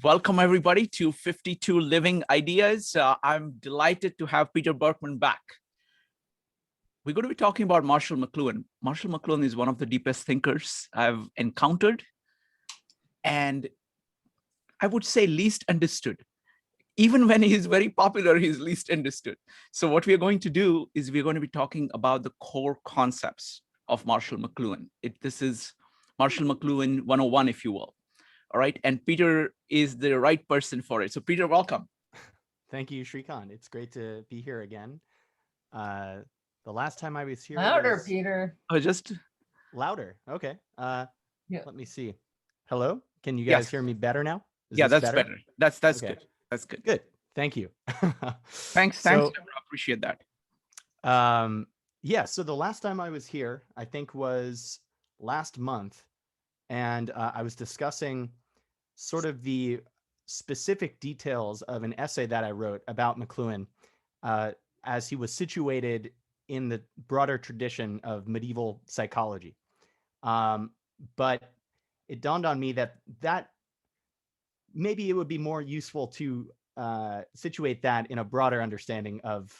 Welcome, everybody, to 52 Living Ideas. I'm delighted to have Peter Berkman back. We're going to be talking about Marshall McLuhan. Marshall McLuhan is one of the deepest thinkers I've encountered, and I would say least understood. Even when he's very popular, he's least understood. So what we're going to do is we're going to be talking about the core concepts of Marshall McLuhan. This is Marshall McLuhan 101, if you will. All right. And Peter is the right person for it. So Peter, welcome. Thank you, Shrikant. It's great to be here again. The last time I was here Louder, was... Peter. Oh, just louder. Okay. Yeah. Let me see. Hello? Can you guys hear me better now? Yeah, that's better. That's okay. good. That's good. Good. Thank you. Thanks. I appreciate that. Yeah, so the last time I was here, I think was last month, and I was discussing sort of the specific details of an essay that I wrote about McLuhan as he was situated in the broader tradition of medieval psychology. But it dawned on me that maybe it would be more useful to situate that in a broader understanding of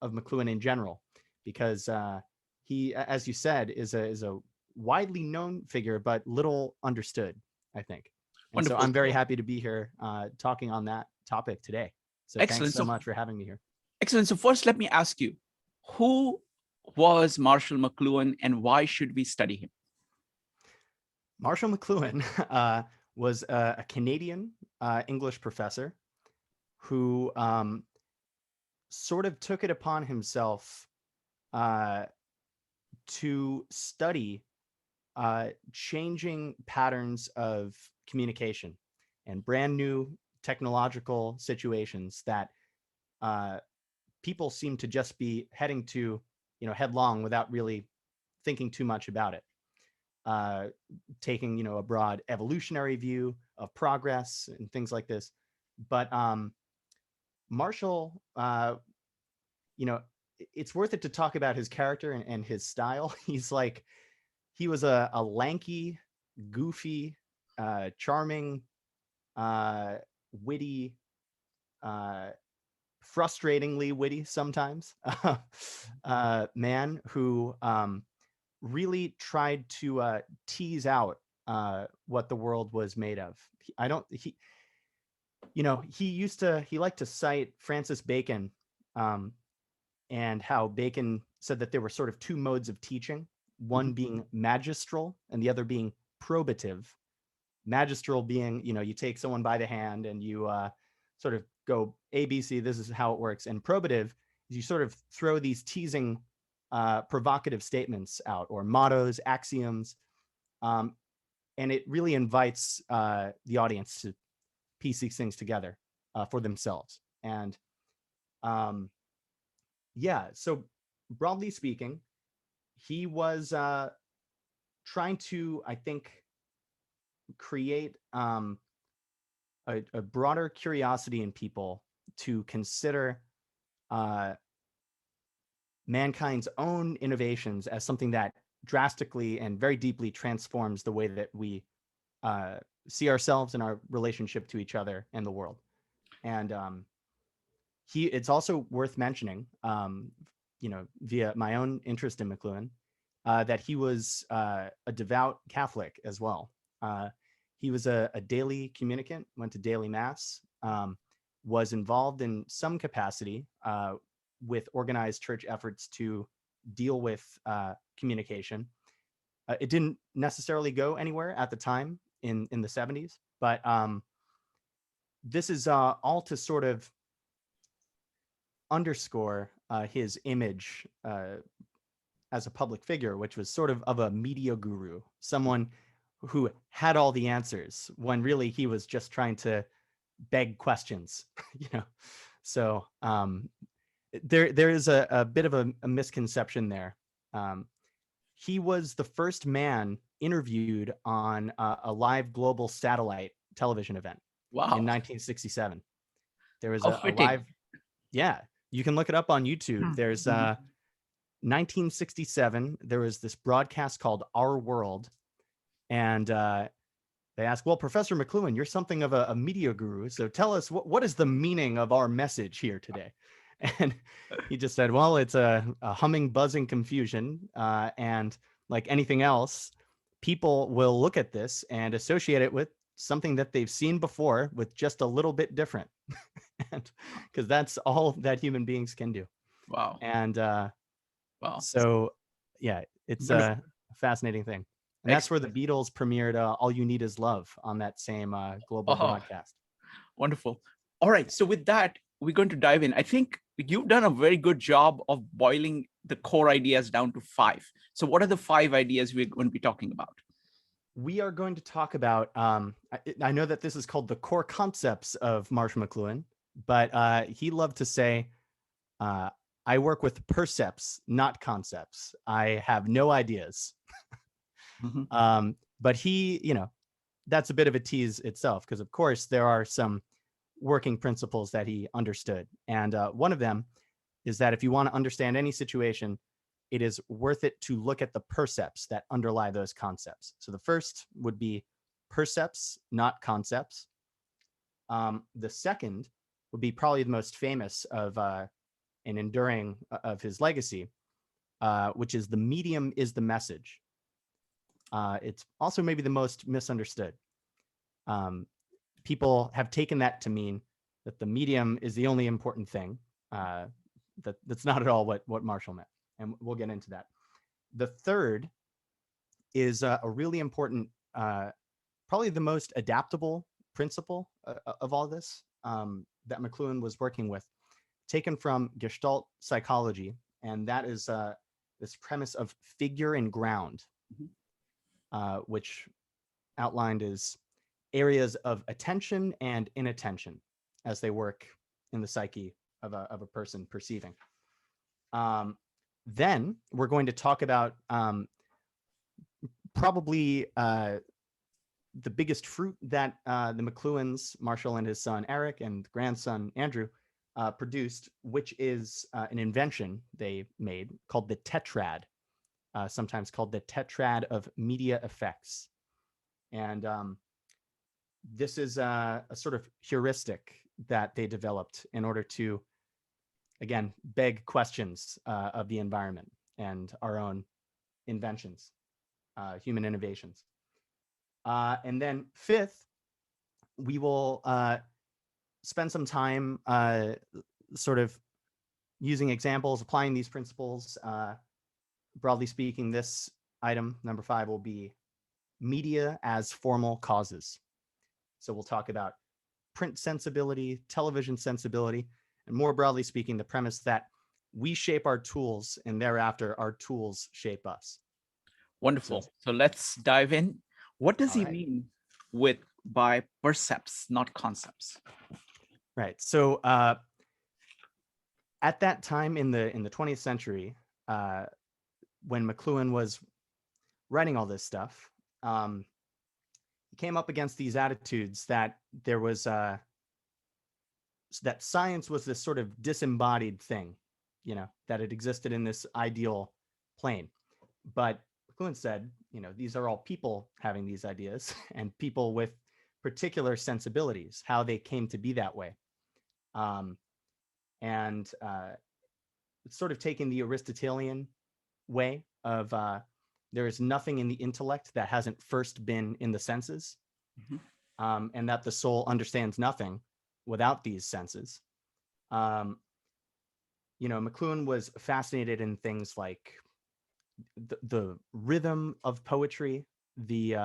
McLuhan in general, because he, as you said, is a widely known figure, but little understood, I think. And Wonderful. So I'm very happy to be here talking on that topic today. So Excellent. Thanks so much for having me here. Excellent. So first, let me ask you, who was Marshall McLuhan and why should we study him? Marshall McLuhan was a Canadian English professor who sort of took it upon himself to study changing patterns of communication and brand new technological situations that people seem to just be heading to, headlong without really thinking too much about it. Taking, a broad evolutionary view of progress and things like this. But Marshall, it's worth it to talk about his character and his style. He was a lanky, goofy, charming, witty, frustratingly witty sometimes, man who really tried to tease out what the world was made of. He liked to cite Francis Bacon, and how Bacon said that there were sort of two modes of teaching, one being magistral and the other being probative. Magistral being, you take someone by the hand and you sort of go ABC, this is how it works. And probative is you sort of throw these teasing provocative statements out, or mottos, axioms, and it really invites the audience to piece these things together for themselves. And so broadly speaking, he was trying to, I think, create a broader curiosity in people to consider mankind's own innovations as something that drastically and very deeply transforms the way that we see ourselves and our relationship to each other and the world. And it's also worth mentioning, via my own interest in McLuhan, that he was a devout Catholic as well. He was a daily communicant, went to daily mass, was involved in some capacity with organized church efforts to deal with communication. It didn't necessarily go anywhere at the time in the 70s, but this is all to sort of underscore his image as a public figure, which was sort of a media guru, someone who had all the answers when really he was just trying to beg questions, So there is a bit of a misconception there. He was the first man interviewed on a live global satellite television event. Wow. In 1967. There was a live, you can look it up on YouTube. There's 1967, there was this broadcast called Our World, and that they ask, well, Professor McLuhan, you're something of a media guru. So tell us, what is the meaning of our message here today? And he just said, well, it's a humming, buzzing confusion. And like anything else, people will look at this and associate it with something that they've seen before with just a little bit different. And because that's all that human beings can do. Wow. And Wow. so, yeah, it's a fascinating thing. And that's where the Excellent. Beatles premiered All You Need Is Love on that same global Oh, broadcast. wonderful. All right. So with that, we're going to dive in. I think you've done a very good job of boiling the core ideas down to 5. So what are the 5 ideas we're going to be talking about? We are going to talk about, I know that this is called the core concepts of Marshall McLuhan, but he loved to say, I work with percepts, not concepts. I have no ideas. Mm-hmm. But he, that's a bit of a tease itself, because of course there are some working principles that he understood. And one of them is that if you want to understand any situation, it is worth it to look at the percepts that underlie those concepts. So the first would be percepts, not concepts. The second would be probably the most famous of and enduring of his legacy, which is the medium is the message. It's also maybe the most misunderstood. People have taken that to mean that the medium is the only important thing. That's not at all what Marshall meant, and we'll get into that. The third is a really important, probably the most adaptable principle of all this that McLuhan was working with, taken from Gestalt psychology, and that is this premise of figure and ground, which outlined as areas of attention and inattention as they work in the psyche of a person perceiving. Then we're going to talk about probably the biggest fruit that the McLuhans, Marshall and his son Eric and grandson Andrew, produced, which is an invention they made called the tetrad, sometimes called the tetrad of media effects. And this is a sort of heuristic that they developed in order to, again, beg questions of the environment and our own inventions, human innovations. And then fifth, we will spend some time sort of using examples, applying these principles. Broadly speaking, this item, number 5, will be media as formal causes. So we'll talk about print sensibility, television sensibility, and more broadly speaking, the premise that we shape our tools and thereafter our tools shape us. Wonderful. So let's dive in. What does he right. mean by percepts, not concepts? Right. So at that time in the 20th century, when McLuhan was writing all this stuff, he came up against these attitudes that there was that science was this sort of disembodied thing, that it existed in this ideal plane. But McLuhan said, these are all people having these ideas and people with particular sensibilities, how they came to be that way. And it's sort of taking the Aristotelian way of there is nothing in the intellect that hasn't first been in the senses, and that the soul understands nothing without these senses. McLuhan was fascinated in things like the rhythm of poetry, the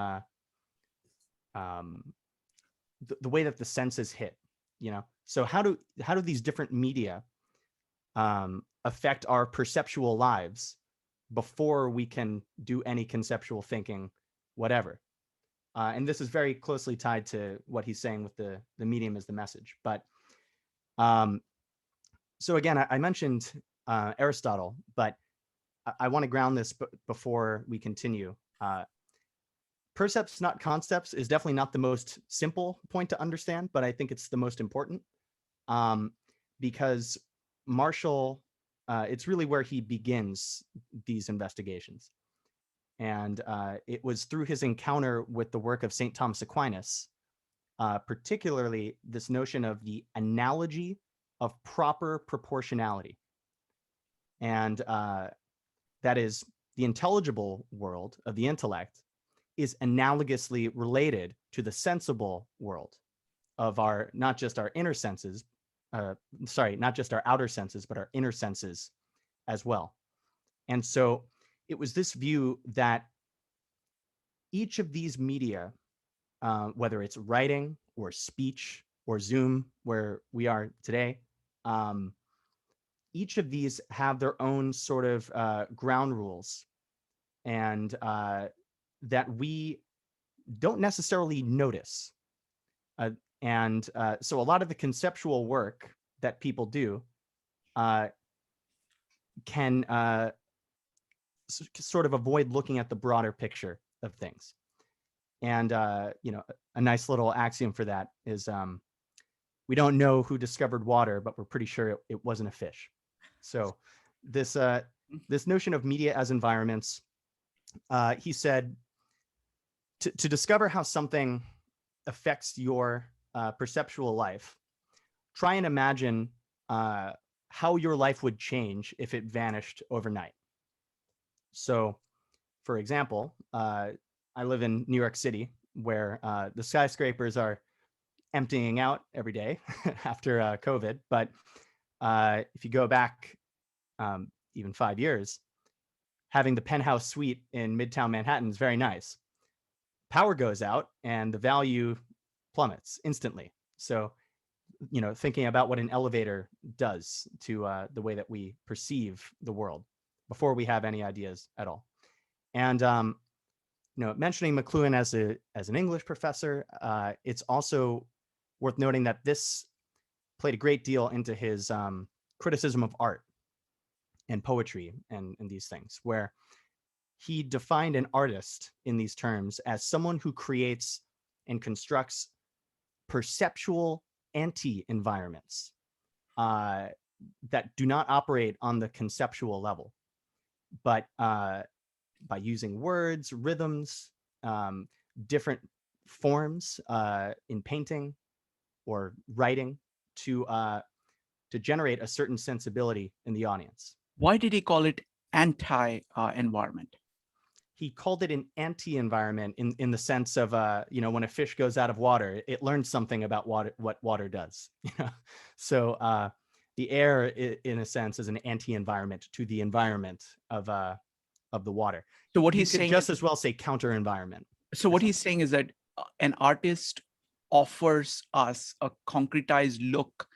way that the senses hit. So how do these different media affect our perceptual lives before we can do any conceptual thinking, whatever. And this is very closely tied to what he's saying with the medium as the message. But so again, I mentioned Aristotle, but I want to ground this before we continue. Percepts, not concepts, is definitely not the most simple point to understand, but I think it's the most important, because Marshall, it's really where he begins these investigations. And it was through his encounter with the work of St. Thomas Aquinas, particularly this notion of the analogy of proper proportionality. And that is, the intelligible world of the intellect is analogously related to the sensible world of our, not just our inner senses, not just our outer senses, but our inner senses as well. And so it was this view that each of these media, whether it's writing or speech or Zoom, where we are today, each of these have their own sort of ground rules, and that we don't necessarily notice. So a lot of the conceptual work that people do can sort of avoid looking at the broader picture of things. And you know, a nice little axiom for that is we don't know who discovered water, but we're pretty sure it wasn't a fish. So this notion of media as environments, he said, to discover how something affects your perceptual life, try and imagine how your life would change if it vanished overnight. So, for example, I live in New York City, where the skyscrapers are emptying out every day after COVID. But if you go back even 5 years, having the penthouse suite in Midtown Manhattan is very nice. Power goes out and the value plummets instantly. So, you know, thinking about what an elevator does to the way that we perceive the world before we have any ideas at all. And you know, mentioning McLuhan as an English professor, it's also worth noting that this played a great deal into his criticism of art and poetry and these things, where he defined an artist in these terms as someone who creates and constructs perceptual anti-environments that do not operate on the conceptual level, but by using words, rhythms, different forms in painting or writing to generate a certain sensibility in the audience. Why did he call it anti-environment? He called it an anti-environment in the sense of, you know, when a fish goes out of water, it learns something about water, what water does. You know? So the air, in a sense, is an anti-environment to the environment of the water. So what You he's could saying just as well say counter-environment. So what he's saying is that an artist offers us a concretized look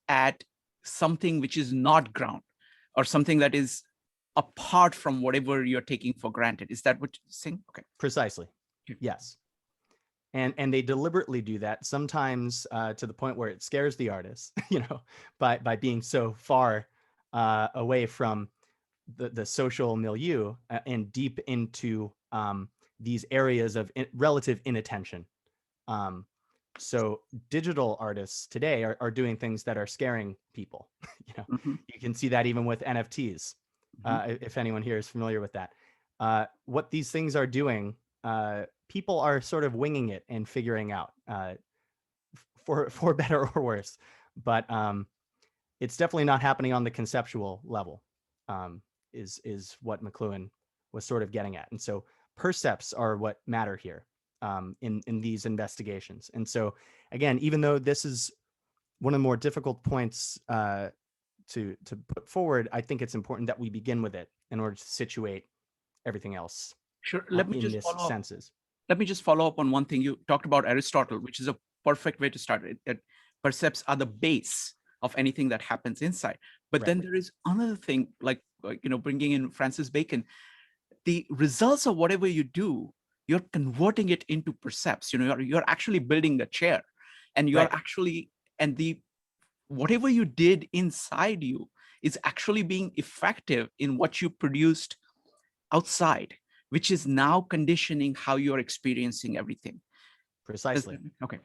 at something which is not ground, or something that is apart from whatever you're taking for granted. Is that what you're saying? Okay. Precisely. Yes. And they deliberately do that, sometimes to the point where it scares the artist, you know, by being so far away from the social milieu and deep into these areas of relative inattention. So digital artists today are doing things that are scaring people. You know, you can see that even with NFTs, if anyone here is familiar with that. What these things are doing, people are sort of winging it and figuring out, for better or worse. But it's definitely not happening on the conceptual level, is what McLuhan was sort of getting at. And so percepts are what matter here in these investigations. And so again, even though this is one of the more difficult points to put forward, I think it's important that we begin with it in order to situate everything else. Sure. Let me in just this follow up. senses. Let me just follow up on one thing. You talked about Aristotle, which is a perfect way to start it. That percepts are the base of anything that happens inside. But then there is another thing, like you know, bringing in Francis Bacon, the results of whatever you do, you're converting it into percepts. You know, you're actually building the chair, and you're actually, and the whatever you did inside you is actually being effective in what you produced outside, which is now conditioning how you're experiencing everything. Precisely. Okay.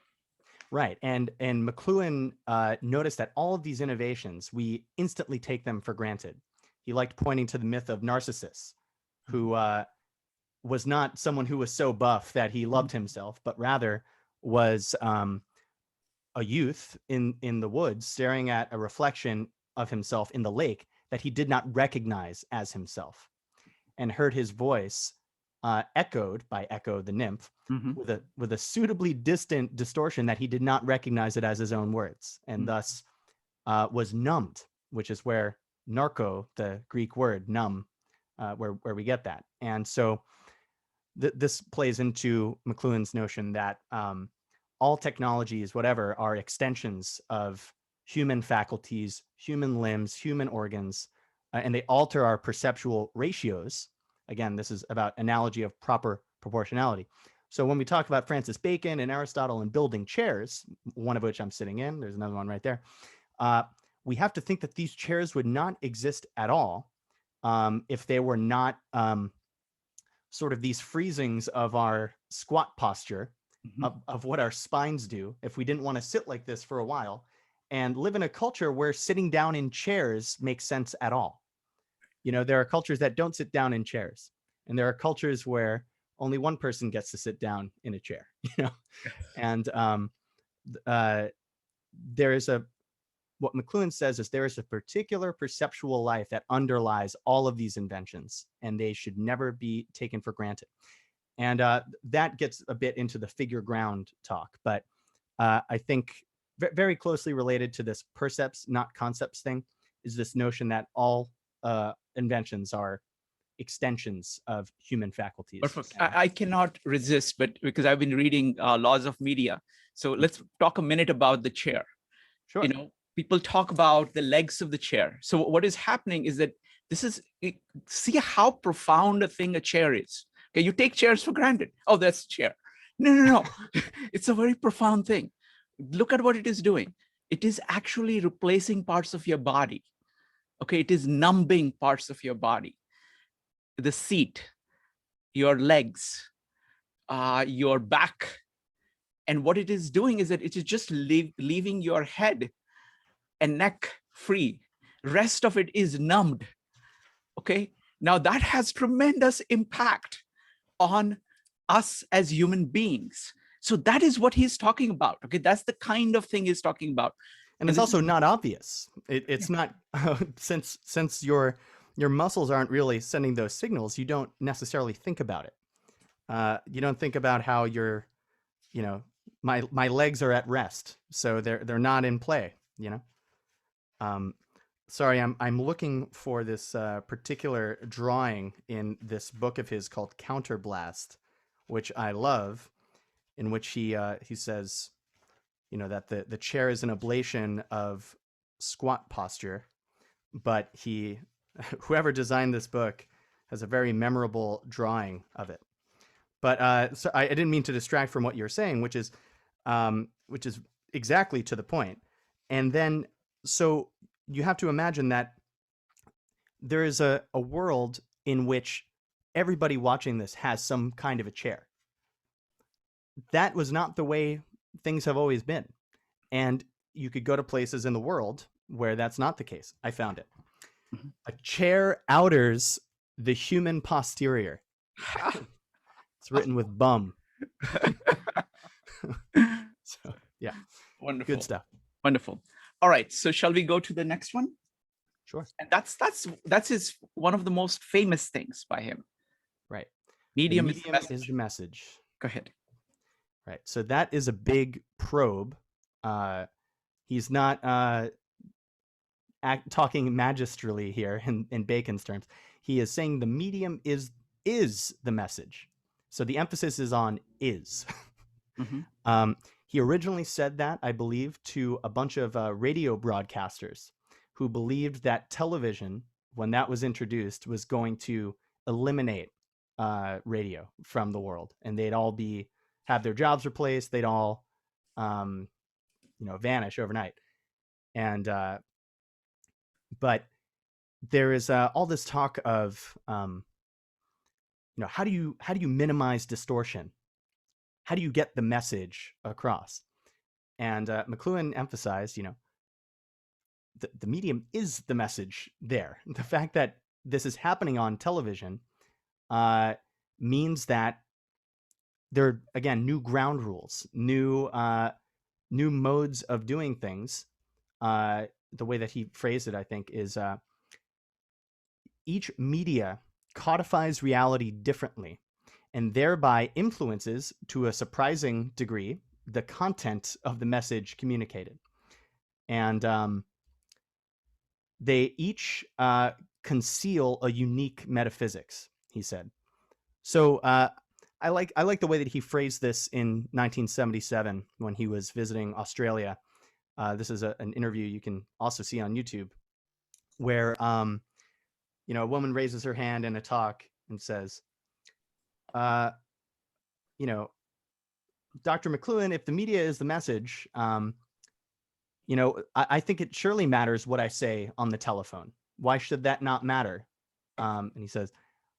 Right. And McLuhan noticed that all of these innovations, we instantly take them for granted. He liked pointing to the myth of Narcissus, who was not someone who was so buff that he loved himself, but rather was a youth in the woods staring at a reflection of himself in the lake that he did not recognize as himself, and heard his voice echoed by Echo the nymph Mhm. with a suitably distant distortion that he did not recognize it as his own words, and thus was numbed, which is where narco, the Greek word numb, where we get that. And so this plays into McLuhan's notion that all technologies, whatever, are extensions of human faculties, human limbs, human organs, and they alter our perceptual ratios. Again, this is about analogy of proper proportionality. So when we talk about Francis Bacon and Aristotle and building chairs, one of which I'm sitting in, there's another one right there, we have to think that these chairs would not exist at all if they were not sort of these freezings of our squat posture, of what our spines do, if we didn't want to sit like this for a while and live in a culture where sitting down in chairs makes sense at all. You know, there are cultures that don't sit down in chairs, and there are cultures where only one person gets to sit down in a chair, you know, and there is what McLuhan says is there is a particular perceptual life that underlies all of these inventions, and they should never be taken for granted. And that gets a bit into the figure ground talk, but I think very closely related to this percepts, not concepts thing, is this notion that all inventions are extensions of human faculties. Perfect. I cannot resist, but because I've been reading Laws of Media. So let's talk a minute about the chair. Sure. You know, people talk about the legs of the chair. So what is happening is that see how profound a thing a chair is. Okay, you take chairs for granted. Oh, that's a chair. No. It's a very profound thing. Look at what it is doing. It is actually replacing parts of your body. Okay, it is numbing parts of your body. The seat, your legs, your back. And what it is doing is that it is just leaving your head and neck free. Rest of it is numbed. Okay, now that has tremendous impact on us as human beings. So that is what he's talking about. Okay, that's the kind of thing he's talking about. And it's also not obvious. It's not since your muscles aren't really sending those signals, you don't necessarily think about it. You don't think about how you're, you know, my legs are at rest, so they're not in play, you know. Sorry, I'm looking for this particular drawing in this book of his called Counterblast, which I love, in which he says, you know, that the chair is an ablation of squat posture, but whoever designed this book has a very memorable drawing of it. But so I didn't mean to distract from what you're saying, which is exactly to the point. And then, so you have to imagine that there is a world in which everybody watching this has some kind of a chair. That was not the way things have always been. And you could go to places in the world where that's not the case. I found it. A chair outers the human posterior. It's written with bum. So, yeah. Wonderful. Good stuff. Wonderful. All right. So shall we go to the next one? Sure. And that's his one of the most famous things by him. Right. Medium, is the message. Go ahead. Right. So that is a big probe. He's not talking magistrally here in Bacon's terms. He is saying the medium is the message. So the emphasis is on is. Mm-hmm. He originally said that, I believe, to a bunch of radio broadcasters who believed that television, when that was introduced, was going to eliminate radio from the world, and they'd all have their jobs replaced. They'd all, vanish overnight. And but there is all this talk of, how do you minimize distortion? How do you get the message across? And McLuhan emphasized, the medium is the message there. The fact that this is happening on television means that there are, again, new ground rules, new modes of doing things. The way that he phrased it, I think, is each media codifies reality differently and thereby influences, to a surprising degree, the content of the message communicated. And they each conceal a unique metaphysics, he said. So I like the way that he phrased this in 1977 when he was visiting Australia. This is an interview you can also see on YouTube, where a woman raises her hand in a talk and says, Dr. McLuhan, if the media is the message, I think it surely matters what I say on the telephone. Why should that not matter? And he says,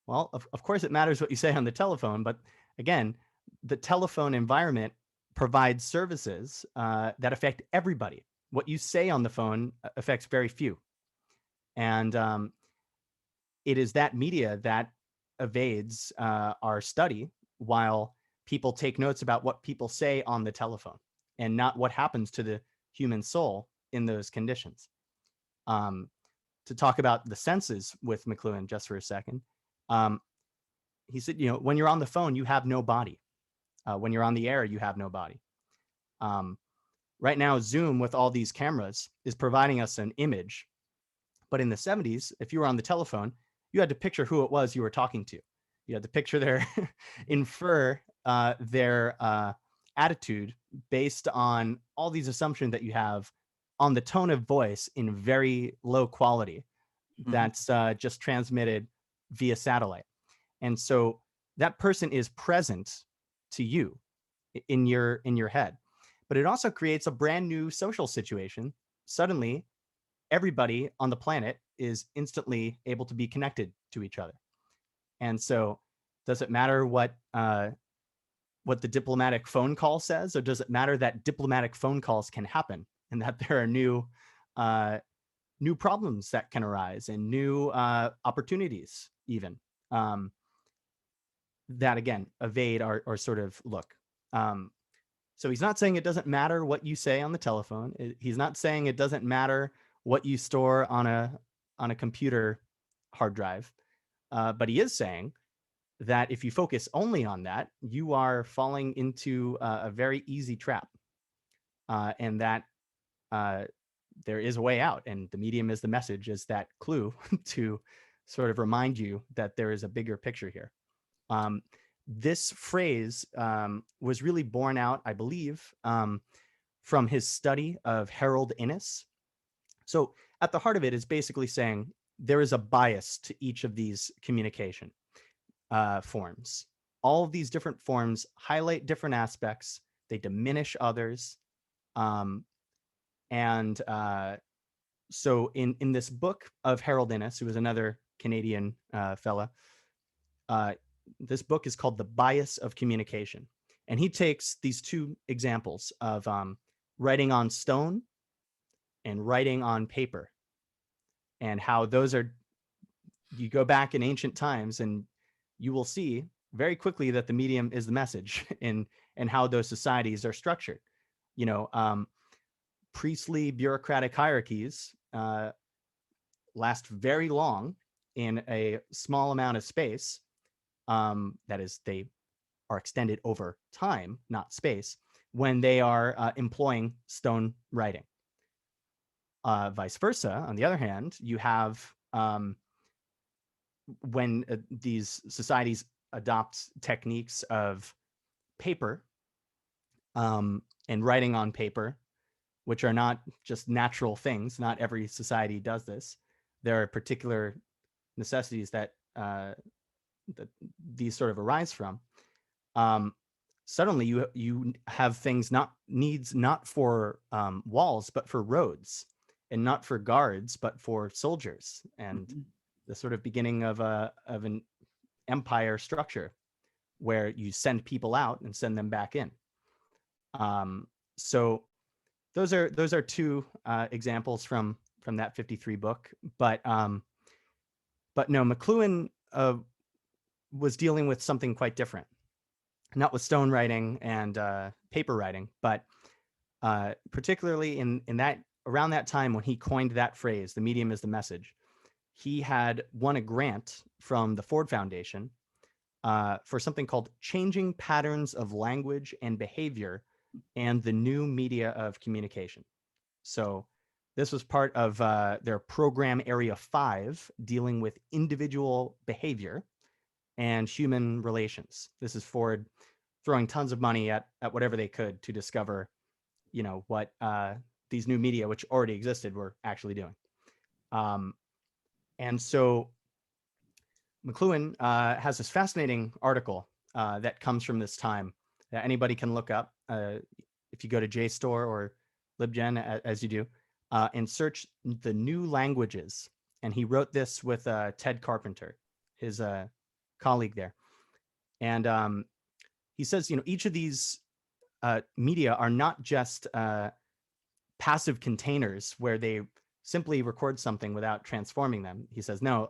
well, of course it matters what you say on the telephone, but again, the telephone environment provides services that affect everybody. What you say on the phone affects very few. And it is that media that evades our study, while people take notes about what people say on the telephone and not what happens to the human soul in those conditions. To talk about the senses with McLuhan just for a second, he said, when you're on the phone, you have no body. When you're on the air, you have no body. Right now, Zoom with all these cameras is providing us an image. But in the 70s, if you were on the telephone, you had to picture who it was you were talking to. You had to picture infer their attitude based on all these assumptions that you have on the tone of voice in very low quality that's just transmitted via satellite. And so that person is present to you in your head. But it also creates a brand new social situation. Suddenly, everybody on the planet is instantly able to be connected to each other. And so does it matter what the diplomatic phone call says, or does it matter that diplomatic phone calls can happen and that there are new problems that can arise and new opportunities even that, again, evade our sort of look. So he's not saying it doesn't matter what you say on the telephone. He's not saying it doesn't matter what you store on a computer hard drive. But he is saying that if you focus only on that, you are falling into a very easy trap, and that there is a way out, and the medium is the message, is that clue to sort of remind you that there is a bigger picture here. This phrase was really born out, I believe, from his study of Harold Innis. So at the heart of it is basically saying there is a bias to each of these communication forms. All of these different forms highlight different aspects. They diminish others. So in this book of Harold Innis, who was another Canadian fella, this book is called The Bias of Communication. And he takes these two examples of writing on stone and writing on paper, and how those are, you go back in ancient times and you will see very quickly that the medium is the message and how those societies are structured. Priestly bureaucratic hierarchies last very long in a small amount of space. That is, they are extended over time, not space, when they are employing stone writing. Vice versa, on the other hand, you have when these societies adopt techniques of paper and writing on paper, which are not just natural things. Not every society does this. There are particular necessities that these sort of arise from. Suddenly you have things needs not for walls, but for roads, and not for guards, but for soldiers, and the sort of beginning of an empire structure where you send people out and send them back in. So those are two examples from that 53 book. But no, McLuhan was dealing with something quite different, not with stone writing and paper writing, but particularly in that around that time when he coined that phrase, "The medium is the message," he had won a grant from the Ford Foundation for something called "Changing Patterns of Language and Behavior and the New Media of Communication." So this was part of their program Area 5, dealing with individual behavior and human relations. This is Ford throwing tons of money at whatever they could to discover, what these new media, which already existed, were actually doing. And so McLuhan has this fascinating article that comes from this time that anybody can look up if you go to JSTOR or LibGen, as you do, and search the new languages. And he wrote this with Ted Carpenter, his colleague there. And he says, each of these media are not just passive containers where they simply record something without transforming them. He says, no,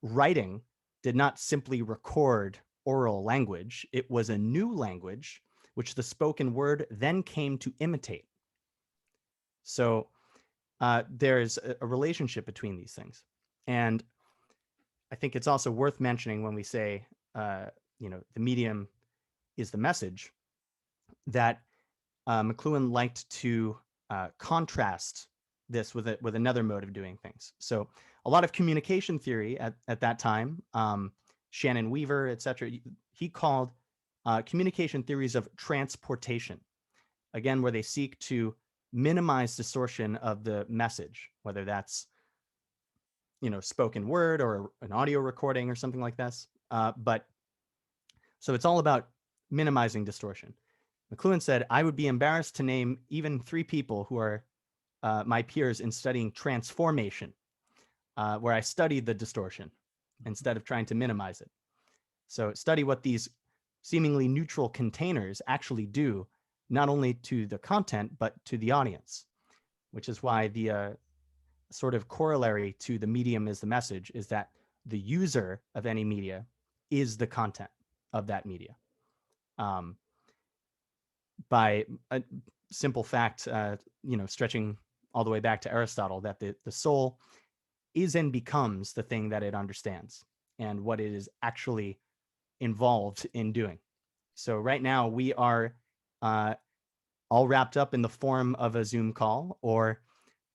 writing did not simply record oral language. It was a new language which the spoken word then came to imitate. So there's a relationship between these things. And I think it's also worth mentioning when we say, the medium is the message, that McLuhan liked to contrast this with another mode of doing things. So a lot of communication theory at that time, Shannon Weaver, et cetera, he called communication theories of transportation, again, where they seek to minimize distortion of the message, whether that's spoken word or an audio recording or something like this. But so it's all about minimizing distortion. McLuhan said, "I would be embarrassed to name even 3 people who are my peers in studying transformation, where I studied the distortion instead of trying to minimize it. So study what these seemingly neutral containers actually do, not only to the content, but to the audience," which is why the sort of corollary to the medium is the message is that the user of any media is the content of that media. By a simple fact, stretching all the way back to Aristotle, that the soul is and becomes the thing that it understands and what it is actually involved in doing. So right now we are all wrapped up in the form of a Zoom call, or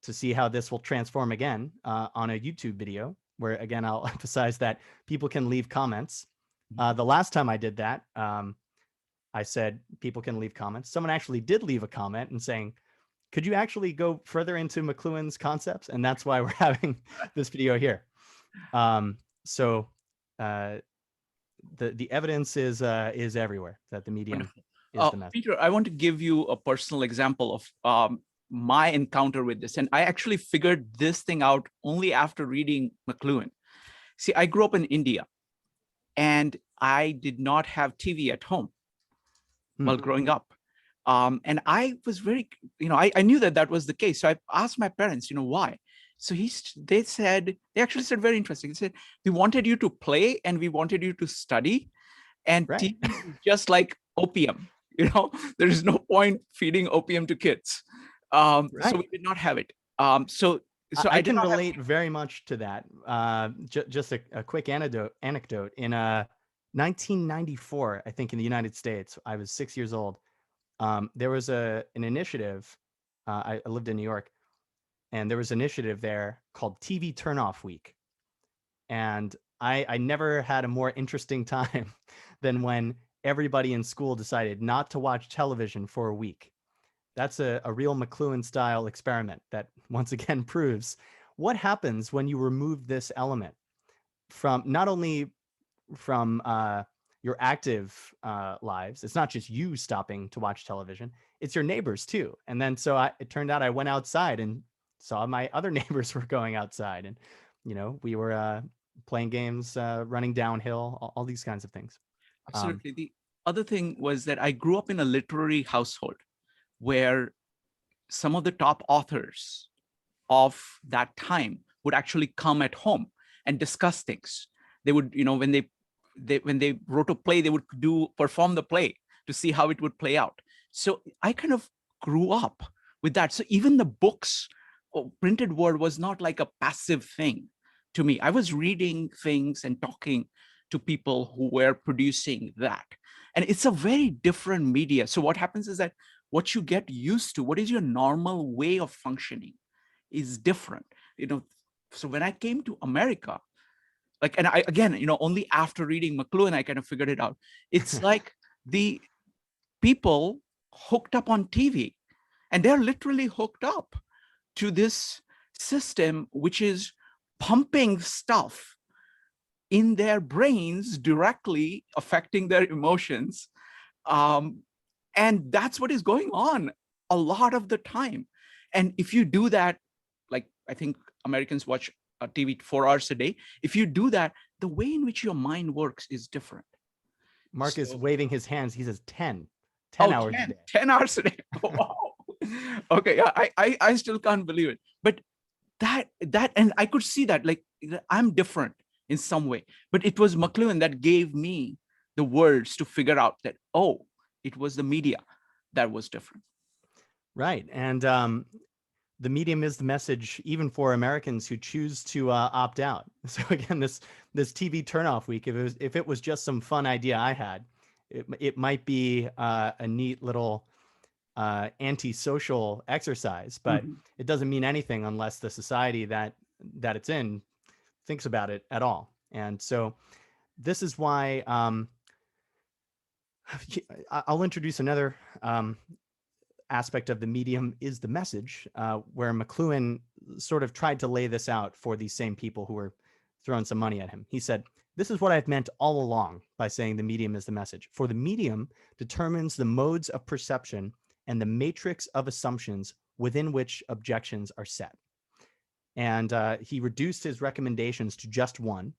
to see how this will transform again on a YouTube video, where again, I'll emphasize that people can leave comments. The last time I did that, I said people can leave comments. Someone actually did leave a comment and saying, could you actually go further into McLuhan's concepts? And that's why we're having this video here. So the evidence is everywhere that the medium is the message. Peter, I want to give you a personal example of my encounter with this. And I actually figured this thing out only after reading McLuhan. See, I grew up in India and I did not have TV at home while growing up. And I was very, I knew that was the case. So I asked my parents, why? So they actually said very interesting. They said, we wanted you to play and we wanted you to study, and right. TV is just like opium. There is no point feeding opium to kids. Right. So we did not have it. So I can relate very much to that. Just a quick anecdote. In 1994, I think, in the United States, I was 6 years old. There was an initiative. I lived in New York, and there was an initiative there called TV Turnoff Week. And I never had a more interesting time than when everybody in school decided not to watch television for a week. That's a real McLuhan style experiment that once again proves what happens when you remove this element from not only from your active lives. It's not just you stopping to watch television, it's your neighbors too. And then it turned out I went outside and saw my other neighbors were going outside, and we were playing games, running downhill, all these kinds of things. Absolutely. The other thing was that I grew up in a literary household where some of the top authors of that time would actually come at home and discuss things. They would, when they wrote a play, they would perform the play to see how it would play out. So I kind of grew up with that. So even the books, printed word was not like a passive thing to me. I was reading things and talking to people who were producing that. And it's a very different media. So what happens is that what you get used to, what is your normal way of functioning, is different. So when I came to America, and I, again, only after reading McLuhan, I kind of figured it out. It's like the people hooked up on TV, and they're literally hooked up to this system, which is pumping stuff in their brains, directly affecting their emotions. And that's what is going on a lot of the time. And if you do that, like I think Americans watch TV 4 hours a day. If you do that, the way in which your mind works is different. Mark is So- waving his hands. He says 10 hours a day. 10 hours a day. Wow. Okay, yeah, I still can't believe it. But that and I could see that, like, I'm different in some way. But it was McLuhan that gave me the words to figure out that, oh, it was the media that was different. Right. And the medium is the message, even for Americans who choose to opt out. So again, this TV turnoff week, if it was just some fun idea I had, it might be a neat little anti-social exercise, but it doesn't mean anything unless the society that it's in thinks about it at all. And so this is why I'll introduce another aspect of the medium is the message, where McLuhan sort of tried to lay this out for these same people who were throwing some money at him. He said, "This is what I've meant all along by saying the medium is the message. For the medium determines the modes of perception and the matrix of assumptions within which objections are set." And he reduced his recommendations to just one.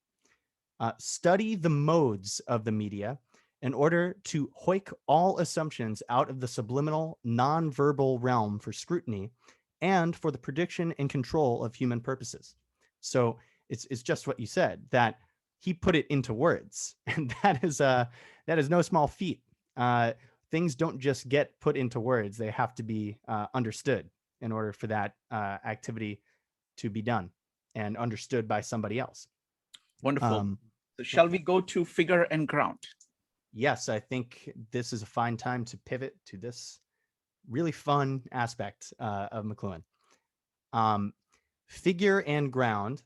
Study the modes of the media in order to hoik all assumptions out of the subliminal, non-verbal realm for scrutiny and for the prediction and control of human purposes. So it's just what you said, that he put it into words, and that is no small feat. Things don't just get put into words; they have to be understood in order for that activity to be done and understood by somebody else. Wonderful. So shall we go to figure and ground? Yes, I think this is a fine time to pivot to this really fun aspect of McLuhan. Figure and ground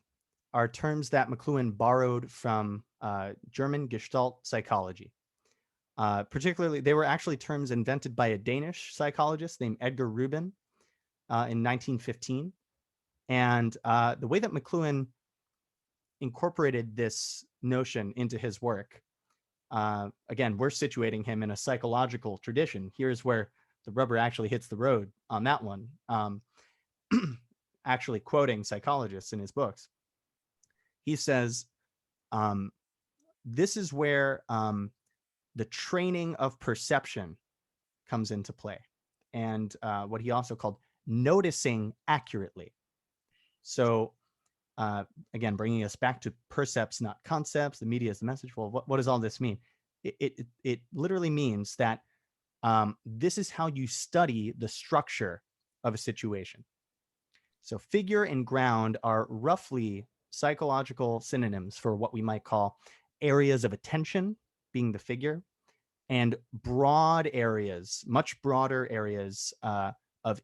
are terms that McLuhan borrowed from German Gestalt psychology. Particularly, they were actually terms invented by a Danish psychologist named Edgar Rubin in 1915. And the way that McLuhan incorporated this notion into his work, again, we're situating him in a psychological tradition. Here's where the rubber actually hits the road on that one. Actually quoting psychologists in his books. He says, this is where the training of perception comes into play, and what he also called noticing accurately. So again, bringing us back to percepts, not concepts. The media is the message. Well, what does all this mean? It literally means that this is how you study the structure of a situation. So figure and ground are roughly psychological synonyms for what we might call areas of attention, being the figure, and broad areas, much broader areas of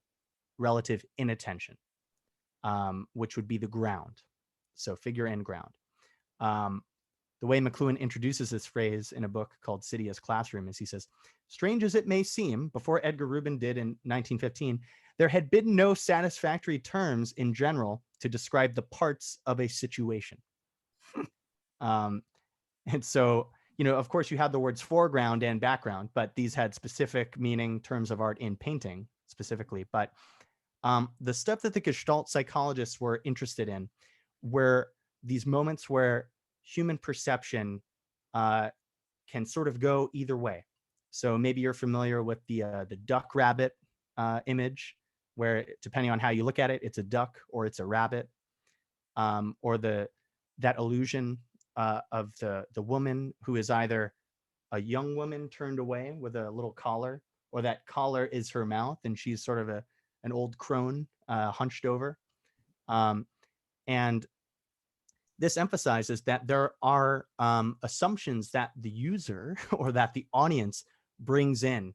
relative inattention, which would be the ground. So figure and ground. The way McLuhan introduces this phrase in a book called City as Classroom is he says, strange as it may seem, before Edgar Rubin did in 1915, there had been no satisfactory terms in general to describe the parts of a situation. And so, of course, you had the words foreground and background, but these had specific meaning, terms of art in painting specifically. But the stuff that the Gestalt psychologists were interested in were these moments where human perception can sort of go either way. So maybe you're familiar with the duck rabbit image, where depending on how you look at it, it's a duck or it's a rabbit, or that illusion of the woman who is either a young woman turned away with a little collar, or that collar is her mouth and she's sort of an old crone hunched over. Um, and this emphasizes that there are assumptions that the user or that the audience brings in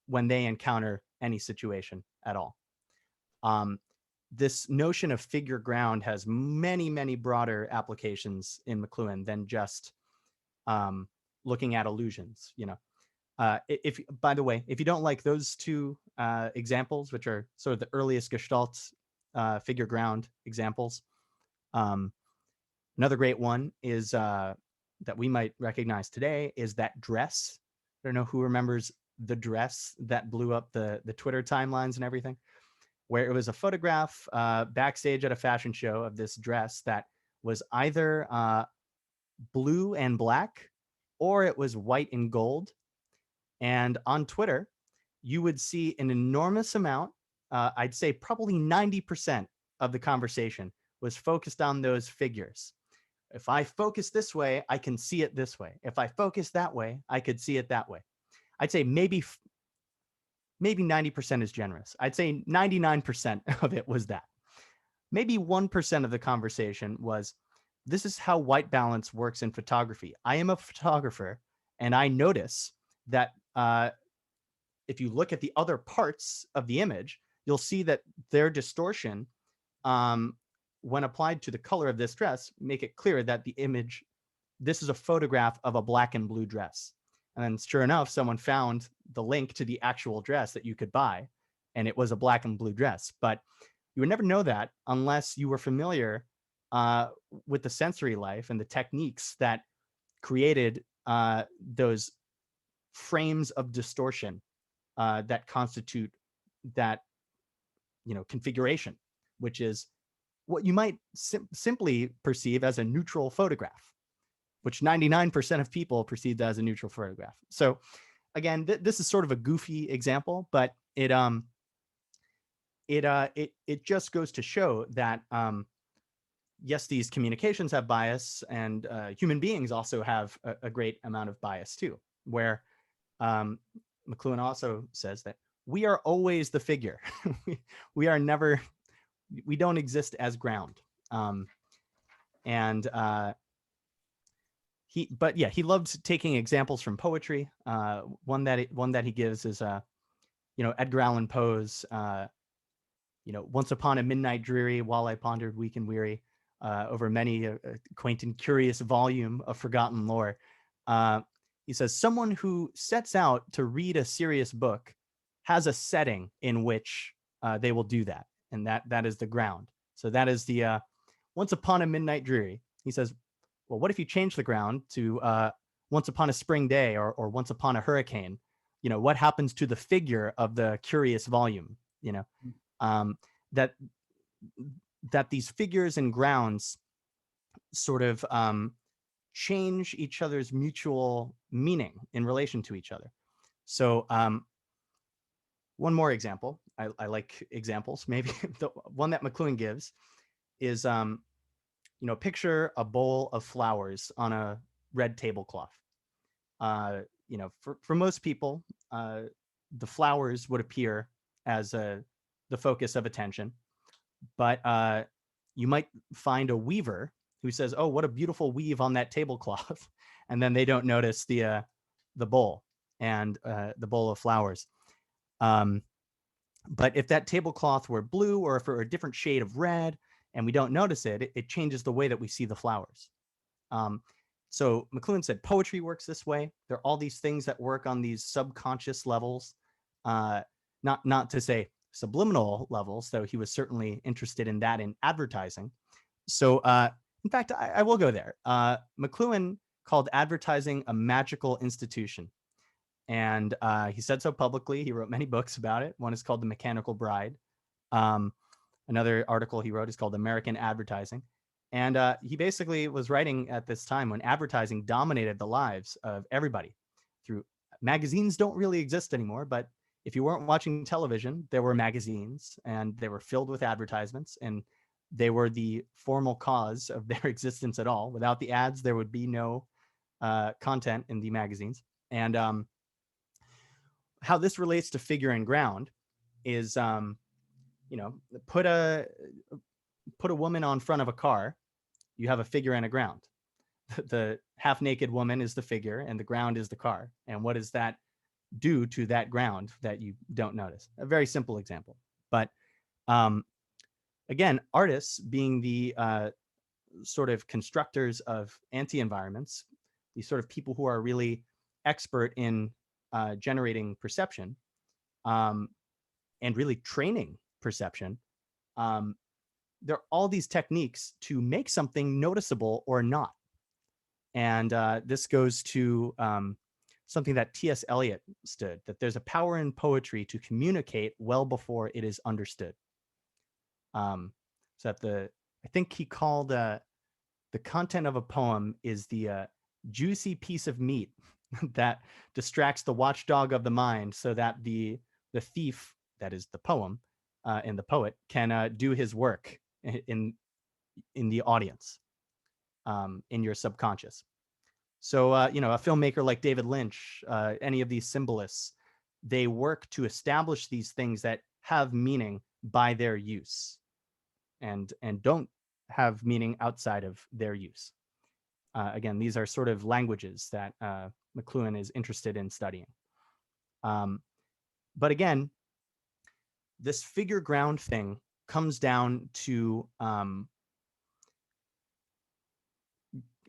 when they encounter any situation at all. This notion of figure ground has many, many broader applications in McLuhan than just looking at illusions. If, by the way, if you don't like those two examples, which are sort of the earliest Gestalt figure ground examples, another great one is that we might recognize today is that dress. I don't know who remembers the dress that blew up the Twitter timelines and everything, where it was a photograph backstage at a fashion show of this dress that was either blue and black or it was white and gold. And on Twitter, you would see an enormous amount, I'd say probably 90% of the conversation was focused on those figures. If I focus this way, I can see it this way. If I focus that way, I could see it that way. I'd say maybe 90% is generous. I'd say 99% of it was that. Maybe 1% of the conversation was, this is how white balance works in photography. I am a photographer, and I notice that if you look at the other parts of the image, you'll see that their distortion, when applied to the color of this dress, make it clear that the image, this is a photograph of a black and blue dress. And then sure enough, someone found the link to the actual dress that you could buy, and it was a black and blue dress. But you would never know that unless you were familiar with the sensory life and the techniques that created those frames of distortion that constitute that, configuration, which is what you might simply perceive as a neutral photograph, which 99% of people perceived as a neutral photograph. So again, this is sort of a goofy example, but it just goes to show that yes, these communications have bias, and human beings also have a great amount of bias too, where McLuhan also says that we are always the figure. we are never, we don't exist as ground. He loved taking examples from poetry. One that he gives is Edgar Allan Poe's once upon a midnight dreary, while I pondered weak and weary over many quaint and curious volume of forgotten lore. He says, someone who sets out to read a serious book has a setting in which they will do that, and that is the ground. So that is the once upon a midnight dreary. He says, well, what if you change the ground to once upon a spring day, or once upon a hurricane? What happens to the figure of the curious volume? That these figures and grounds sort of change each other's mutual meaning in relation to each other. So one more example, I like examples, maybe the one that McLuhan gives is, picture a bowl of flowers on a red tablecloth. For most people, the flowers would appear as the focus of attention, but you might find a weaver who says, oh, what a beautiful weave on that tablecloth. And then they don't notice the bowl and the bowl of flowers. But if that tablecloth were blue, or if it were a different shade of red, and we don't notice it, it changes the way that we see the flowers. So McLuhan said poetry works this way. There are all these things that work on these subconscious levels, not to say subliminal levels, though he was certainly interested in that in advertising. So in fact, I will go there. McLuhan called advertising a magical institution. And he said so publicly. He wrote many books about it. One is called The Mechanical Bride. Another article he wrote is called American Advertising. And he basically was writing at this time when advertising dominated the lives of everybody. Through magazines don't really exist anymore, but if you weren't watching television, there were magazines, and they were filled with advertisements. And They were the formal cause of their existence at all. Without the ads, there would be no content in the magazines. And how this relates to figure and ground is, put a woman on front of a car, you have a figure and a ground. The half-naked woman is the figure and the ground is the car. And what does that do to that ground that you don't notice? A very simple example. But again, artists being the sort of constructors of anti-environments, these sort of people who are really expert in generating perception and really training perception, there are all these techniques to make something noticeable or not. And this goes to something that T.S. Eliot stood, that there's a power in poetry to communicate well before it is understood. So that I think he called the content of a poem is the juicy piece of meat that distracts the watchdog of the mind so that the thief, that is the poem, and the poet can do his work in the audience, in your subconscious. So, a filmmaker like David Lynch, any of these symbolists, they work to establish these things that have meaning by their use and don't have meaning outside of their use. Again, these are sort of languages that McLuhan is interested in studying. But again, this figure ground thing comes down to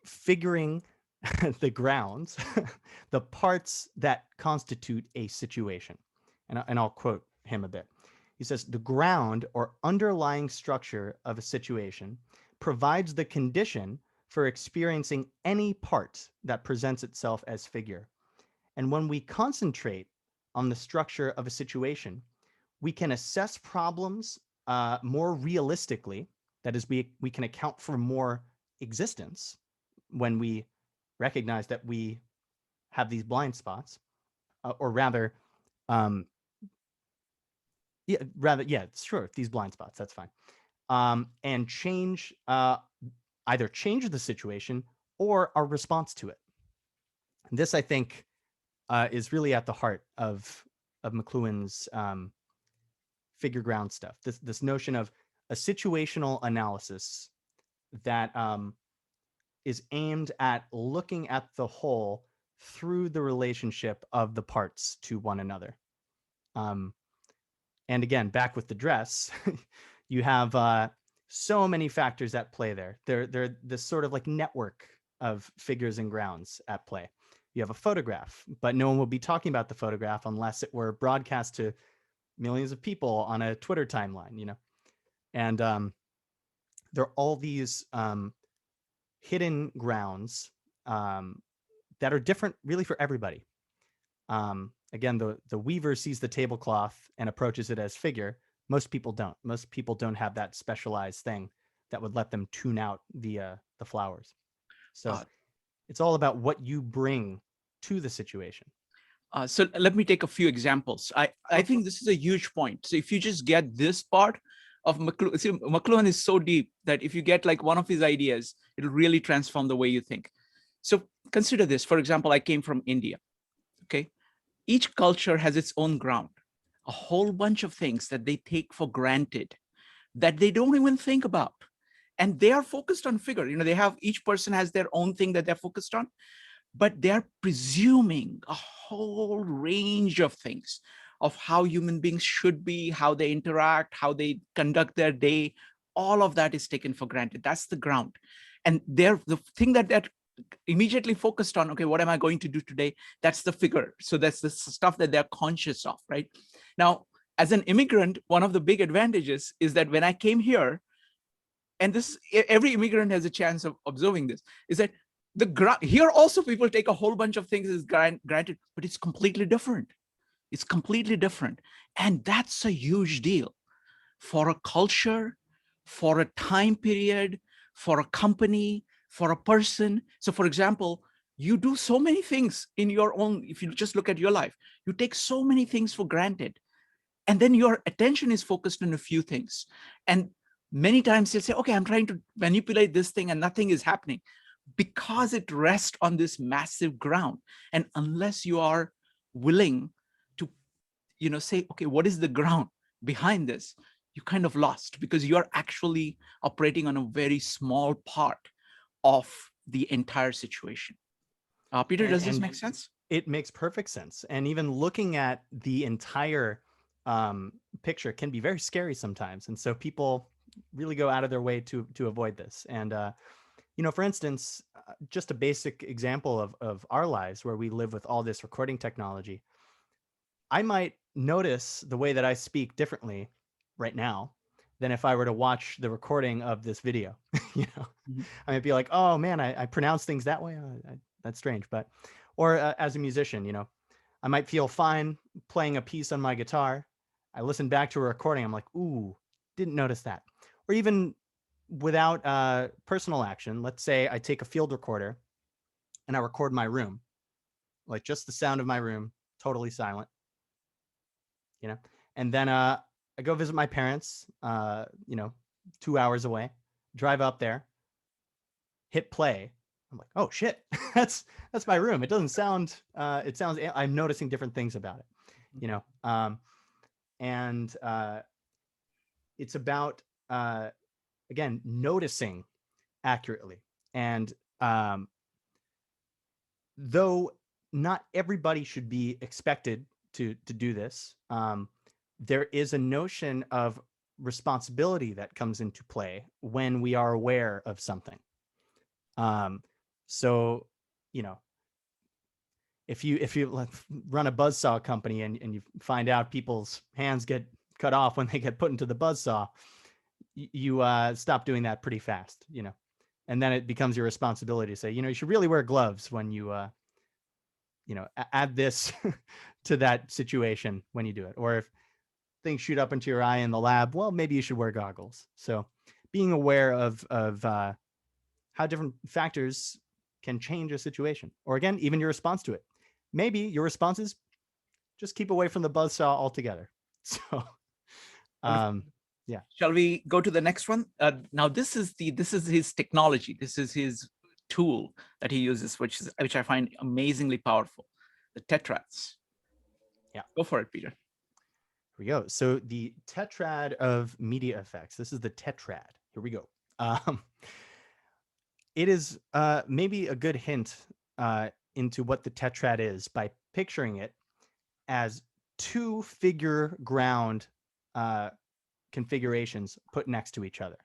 figuring the grounds, the parts that constitute a situation. And I'll quote him a bit. He says, the ground or underlying structure of a situation provides the condition for experiencing any part that presents itself as figure. And when we concentrate on the structure of a situation, we can assess problems more realistically. That is, we can account for more existence when we recognize that we have these blind spots, or rather, these blind spots, that's fine. And change, either change the situation or our response to it. This, I think, is really at the heart of McLuhan's figure ground stuff. This notion of a situational analysis that is aimed at looking at the whole through the relationship of the parts to one another. And again, back with the dress, you have so many factors at play there. They're this sort of like network of figures and grounds at play. You have a photograph, but no one will be talking about the photograph unless it were broadcast to millions of people on a Twitter timeline, And there are all these hidden grounds that are different really for everybody. Again, the weaver sees the tablecloth and approaches it as figure. Most people don't. Most people don't have that specialized thing that would let them tune out the flowers. So it's all about what you bring to the situation. So let me take a few examples. I think this is a huge point. So if you just get this part of McLuhan, see, McLuhan is so deep that if you get like one of his ideas, it'll really transform the way you think. So consider this. For example, I came from India. Okay. Each culture has its own ground, a whole bunch of things that they take for granted that they don't even think about. And they are focused on figure. Each person has their own thing that they're focused on, but they're presuming a whole range of things of how human beings should be, how they interact, how they conduct their day. All of that is taken for granted. That's the ground. And the thing that they're immediately focused on, okay, what am I going to do today? That's the figure. So that's the stuff that they're conscious of, right? Now, as an immigrant, one of the big advantages is that when I came here, and this, every immigrant has a chance of observing this, is that here also people take a whole bunch of things as granted, but it's completely different. It's completely different. And that's a huge deal for a culture, for a time period, for a company, for a person. So for example, you do so many things in your own, if you just look at your life, you take so many things for granted. And then your attention is focused on a few things. And Many times they'll say, okay, I'm trying to manipulate this thing and nothing is happening because it rests on this massive ground. And unless you are willing to, say, okay, what is the ground behind this? You kind of lost because you are actually operating on a very small part of the entire situation. Peter, does this And make sense? it makes perfect sense. And even looking at the entire picture can be very scary sometimes. And so people really go out of their way to avoid this. And for instance, just a basic example of our lives where we live with all this recording technology. I might notice the way that I speak differently right now than if I were to watch the recording of this video. Mhm. I might be like, oh man, I pronounce things that way. That's strange. But, or as a musician, I might feel fine playing a piece on my guitar. I listen back to a recording. I'm like, ooh, didn't notice that. Or even without personal action, let's say I take a field recorder and I record my room, like just the sound of my room, totally silent, and then I go visit my parents, 2 hours away, drive up there, hit play. I'm like, oh shit, that's my room. It doesn't sound, I'm noticing different things about it, and it's about, again, noticing accurately. And though not everybody should be expected to do this, there is a notion of responsibility that comes into play when we are aware of something. So, if you run a buzzsaw company and you find out people's hands get cut off when they get put into the buzzsaw, you stop doing that pretty fast, and then it becomes your responsibility to say, you should really wear gloves when you add this to that situation when you do it. Or if things shoot up into your eye in the lab, well, maybe you should wear goggles. So being aware of how different factors can change a situation, or again, even your response to it. Maybe your response is just keep away from the buzzsaw altogether. So, yeah. Shall we go to the next one? Now, this is his technology. This is his tool that he uses, which I find amazingly powerful. The tetrads. Yeah. Go for it, Peter. Here we go. So the tetrad of media effects. This is the tetrad. Here we go. It is maybe a good hint into what the tetrad is by picturing it as two figure ground configurations put next to each other.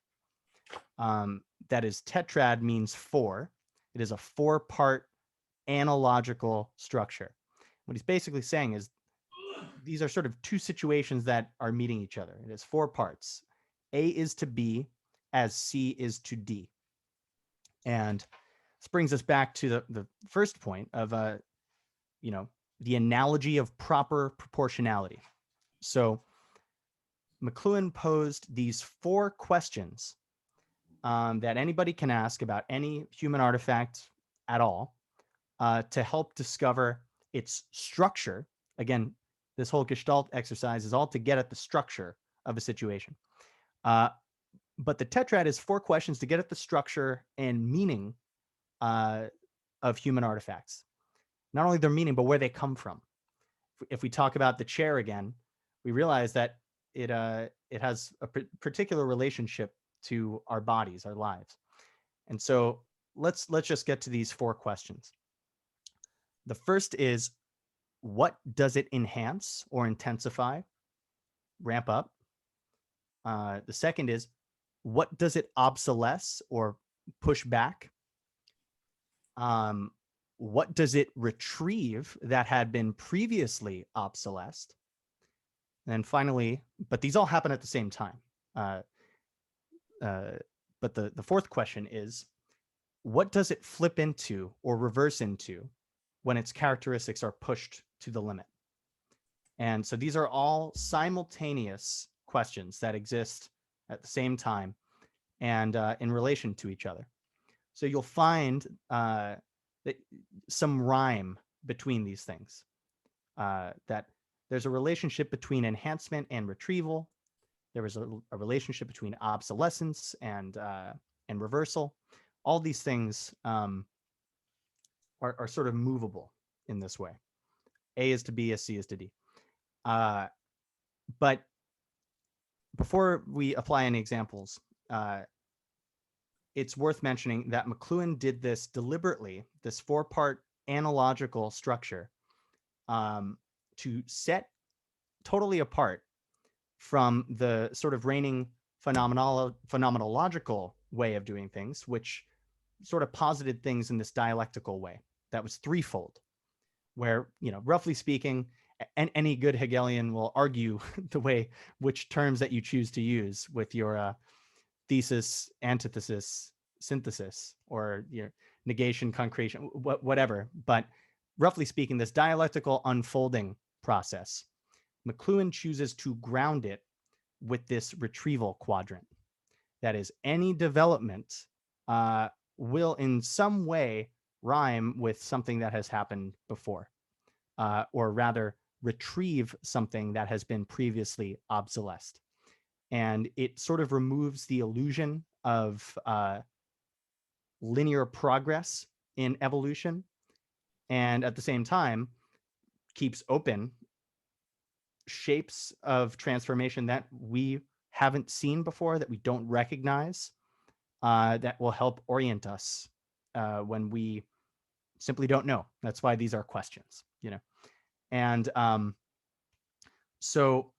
That is, tetrad means four. It is a 4-part analogical structure. What he's basically saying is these are sort of two situations that are meeting each other. It has 4 parts. A is to B as C is to D. And this brings us back to the first point of, the analogy of proper proportionality. So McLuhan posed these 4 questions that anybody can ask about any human artifact at all to help discover its structure. Again, this whole Gestalt exercise is all to get at the structure of a situation. But the tetrad is 4 questions to get at the structure and meaning of human artifacts. Not only their meaning, but where they come from. If we talk about the chair again, we realize that it has a particular relationship to our bodies, our lives. And so let's just get to these 4 questions. The first is, what does it enhance or intensify, ramp up? The second is, what does it obsolesce or push back? What does it retrieve that had been previously obsolesced? And finally, but these all happen at the same time. But the 4th question is, what does it flip into or reverse into when its characteristics are pushed to the limit? And so these are all simultaneous questions that exist at the same time and in relation to each other. So you'll find that some rhyme between these things, that there's a relationship between enhancement and retrieval. There was a relationship between obsolescence and reversal. All these things are sort of movable in this way. A is to B as C is to D. But before we apply any examples, it's worth mentioning that McLuhan did this deliberately, this 4-part analogical structure, to set totally apart from the sort of reigning phenomenological way of doing things, which sort of posited things in this dialectical way that was threefold, where, roughly speaking, any good Hegelian will argue the way which terms that you choose to use with your thesis, antithesis, synthesis, or your negation, concretion, whatever. But roughly speaking, this dialectical unfolding process, McLuhan chooses to ground it with this retrieval quadrant. That is, any development will in some way rhyme with something that has happened before, or rather retrieve something that has been previously obsolesced. And it sort of removes the illusion of linear progress in evolution, and at the same time keeps open shapes of transformation that we haven't seen before, that we don't recognize, that will help orient us when we simply don't know. That's why these are questions, And so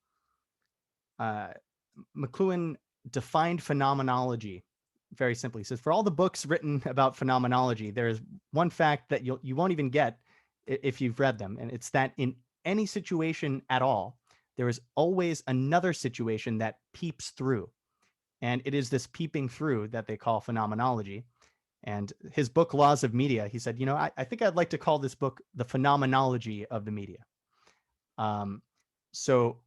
McLuhan defined phenomenology very simply. He says, for all the books written about phenomenology, there is one fact that you won't even get if you've read them. And it's that in any situation at all, there is always another situation that peeps through. And it is this peeping through that they call phenomenology. And his book, Laws of Media, he said, I think I'd like to call this book The Phenomenology of the Media. So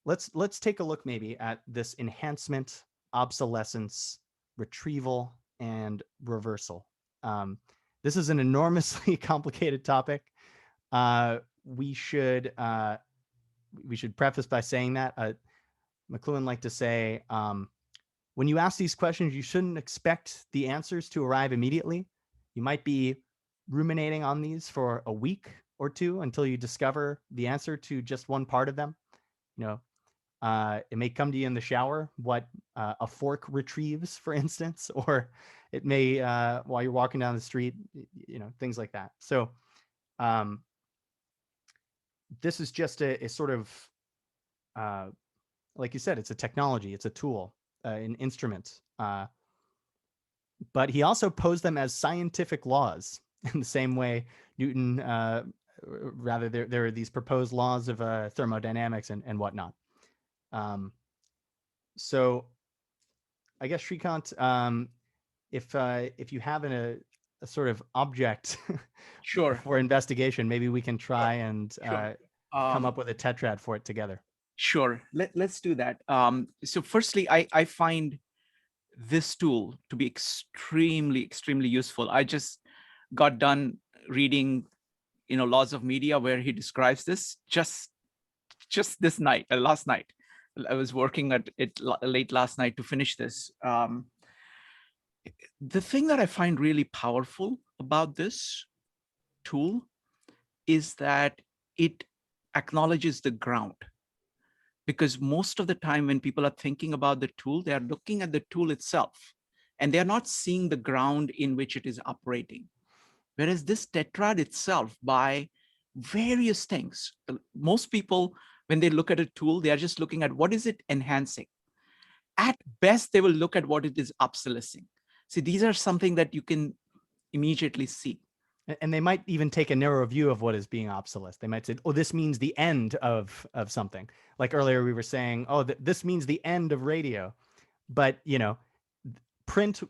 let's take a look maybe at this enhancement, obsolescence, retrieval, and reversal. This is an enormously complicated topic. We should preface by saying that McLuhan liked to say, when you ask these questions, you shouldn't expect the answers to arrive immediately. You might be ruminating on these for a week or two until you discover the answer to just one part of them. It may come to you in the shower, what a fork retrieves, for instance, or it may, while you're walking down the street, things like that. So this is just a sort of, like you said, it's a technology, it's a tool, an instrument. But he also posed them as scientific laws in the same way Newton, rather there are these proposed laws of thermodynamics and whatnot. So I guess, Shrikant, if you have a sort of object Sure. for investigation, maybe we can try and Sure. come up with a tetrad for it together. Sure. Let's do that. So firstly, I find this tool to be extremely, extremely useful. I just got done reading, Laws of Media, where he describes this just this night, last night. I was working at it late last night to finish this. The thing that I find really powerful about this tool is that it acknowledges the ground. Because most of the time when people are thinking about the tool, they are looking at the tool itself, and they're not seeing the ground in which it is operating. Whereas this tetrad itself, by various things, most people, when they look at a tool, they are just looking at what is it enhancing. At best, they will look at what it is obsolescing. See, these are something that you can immediately see. And they might even take a narrow view of what is being obsolete. They might say, oh, this means the end of something. Like earlier we were saying, oh, this means the end of radio. But, print,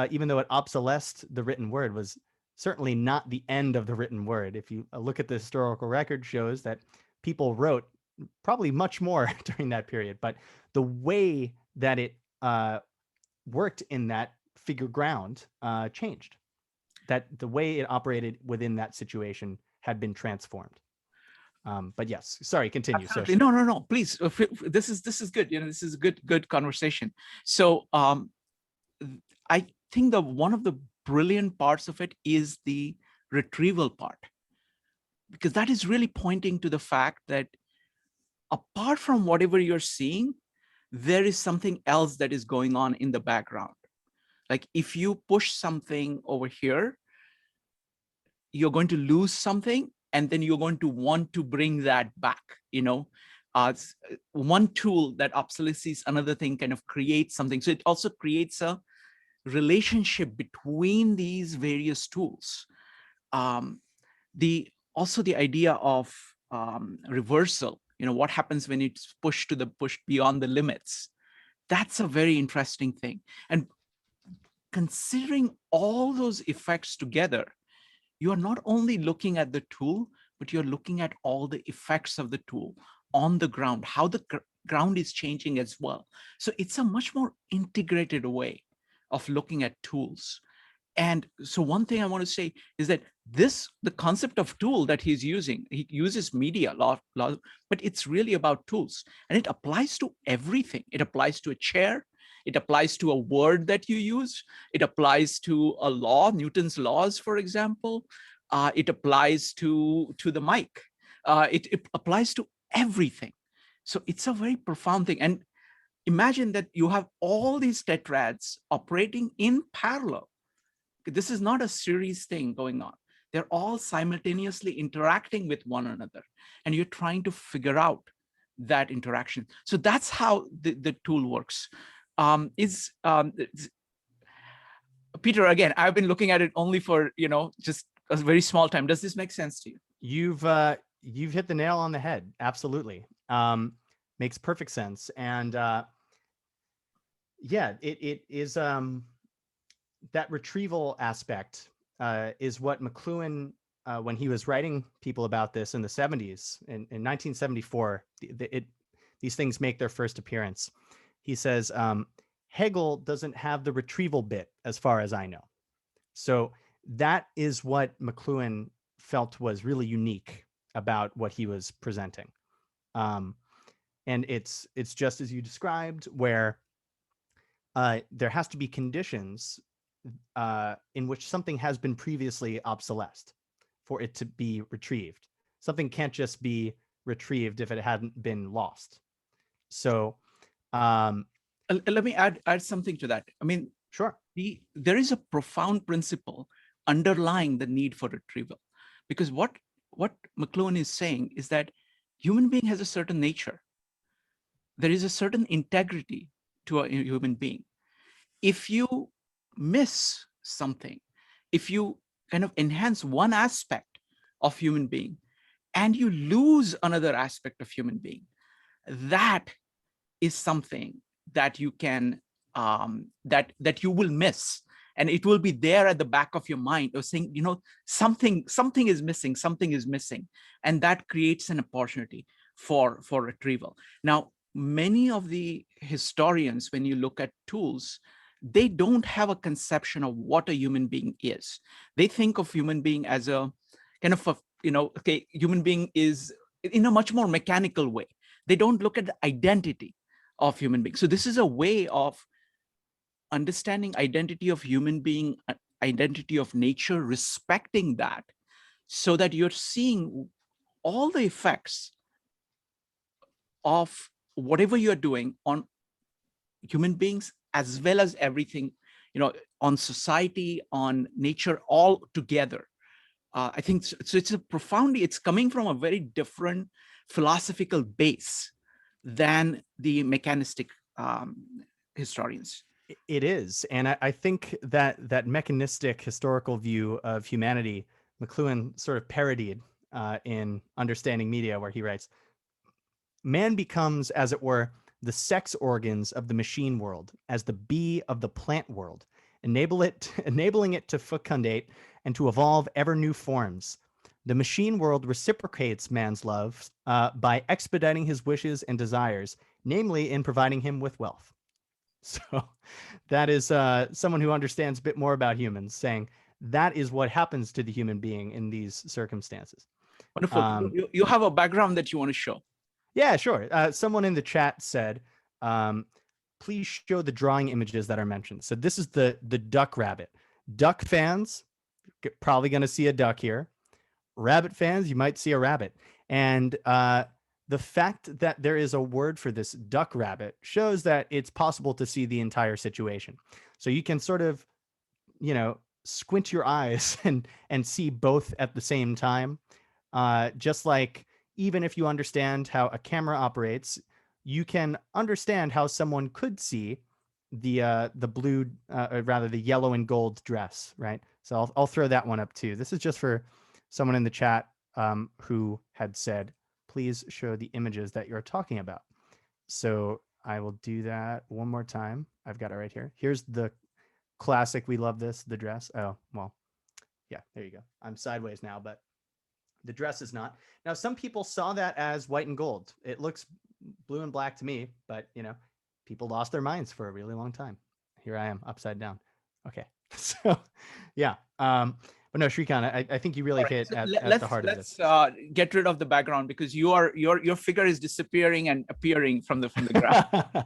even though it obsolesced the written word, was certainly not the end of the written word. If you look at the historical record, shows that people wrote probably much more during that period. But the way that it worked in that figure ground changed. That the way it operated within that situation had been transformed. But yes, sorry, continue. Absolutely. No, no, no. Please. This is good. This is good conversation. So I think one of the brilliant parts of it is the retrieval part, because that is really pointing to the fact that apart from whatever you're seeing, there is something else that is going on in the background. Like if you push something over here, you're going to lose something, and then you're going to want to bring that back. One tool that obsolesces another thing kind of creates something. So it also creates a relationship between these various tools. Also the idea of reversal, what happens when it's pushed beyond the limits. That's a very interesting thing. And considering all those effects together, you are not only looking at the tool, but you're looking at all the effects of the tool on the ground, how the ground is changing as well. So it's a much more integrated way of looking at tools. And so one thing I want to say is that the concept of tool that he's using, he uses media a lot, but it's really about tools. And it applies to everything. It applies to a chair. It applies to a word that you use. It applies to a law, Newton's laws, for example. It applies to the mic. It applies to everything. So it's a very profound thing. And imagine that you have all these tetrads operating in parallel. This is not a series thing going on. They're all simultaneously interacting with one another, and you're trying to figure out that interaction. So that's how the tool works. Peter, again, I've been looking at it only for just a very small time. Does this make sense to you? You've hit the nail on the head. Absolutely. Makes perfect sense. And yeah, it is that retrieval aspect is what McLuhan, when he was writing people about this in the 70s, in 1974, these things make their first appearance. He says, Hegel doesn't have the retrieval bit as far as I know. So that is what McLuhan felt was really unique about what he was presenting. And it's just as you described, where there has to be conditions in which something has been previously obsolesced for it to be retrieved. Something can't just be retrieved if it hadn't been lost. So let me add something to that. I mean, sure. There is a profound principle underlying the need for retrieval, because what McLuhan is saying is that human being has a certain nature. There is a certain integrity to a human being. If you miss something, if you kind of enhance one aspect of human being and you lose another aspect of human being, that is something that you can that you will miss, and it will be there at the back of your mind of saying, something is missing, and that creates an opportunity for retrieval. Now, many of the historians, when you look at tools, they don't have a conception of what a human being is. They think of human being as a kind of human being is in a much more mechanical way. They don't look at the identity of human beings. So this is a way of understanding identity of human being, identity of nature, respecting that, so that you're seeing all the effects of whatever you're doing on human beings, as well as everything, on society, on nature, all together. I think so. It's coming from a very different philosophical base than the mechanistic historians. It is. And I think that mechanistic historical view of humanity, McLuhan sort of parodied in Understanding Media, where he writes, man becomes, as it were, the sex organs of the machine world, as the bee of the plant world, enabling it to fecundate and to evolve ever new forms. The machine world reciprocates man's love by expediting his wishes and desires, namely in providing him with wealth. So that is someone who understands a bit more about humans saying that is what happens to the human being in these circumstances. Wonderful. You have a background that you want to show. Yeah, sure. Someone in the chat said, please show the drawing images that are mentioned. So this is the duck rabbit. Duck fans, probably going to see a duck here. Rabbit fans, you might see a rabbit. And the fact that there is a word for this duck rabbit shows that it's possible to see the entire situation. So you can sort of, squint your eyes and see both at the same time. Just like even if you understand how a camera operates, you can understand how someone could see the blue, or rather the yellow and gold dress, right? So I'll throw that one up too. This is just for someone in the chat who had said, please show the images that you're talking about. So I will do that one more time. I've got it right here. Here's the classic. We love this, the dress. Oh, well, yeah, there you go. I'm sideways now, but the dress is not. Now, some people saw that as white and gold. It looks blue and black to me, but people lost their minds for a really long time. Here I am upside down. Okay. So yeah. But no, Shrikant, I think you really hit at the heart of this. Let's get rid of the background because your figure is disappearing and appearing from the ground.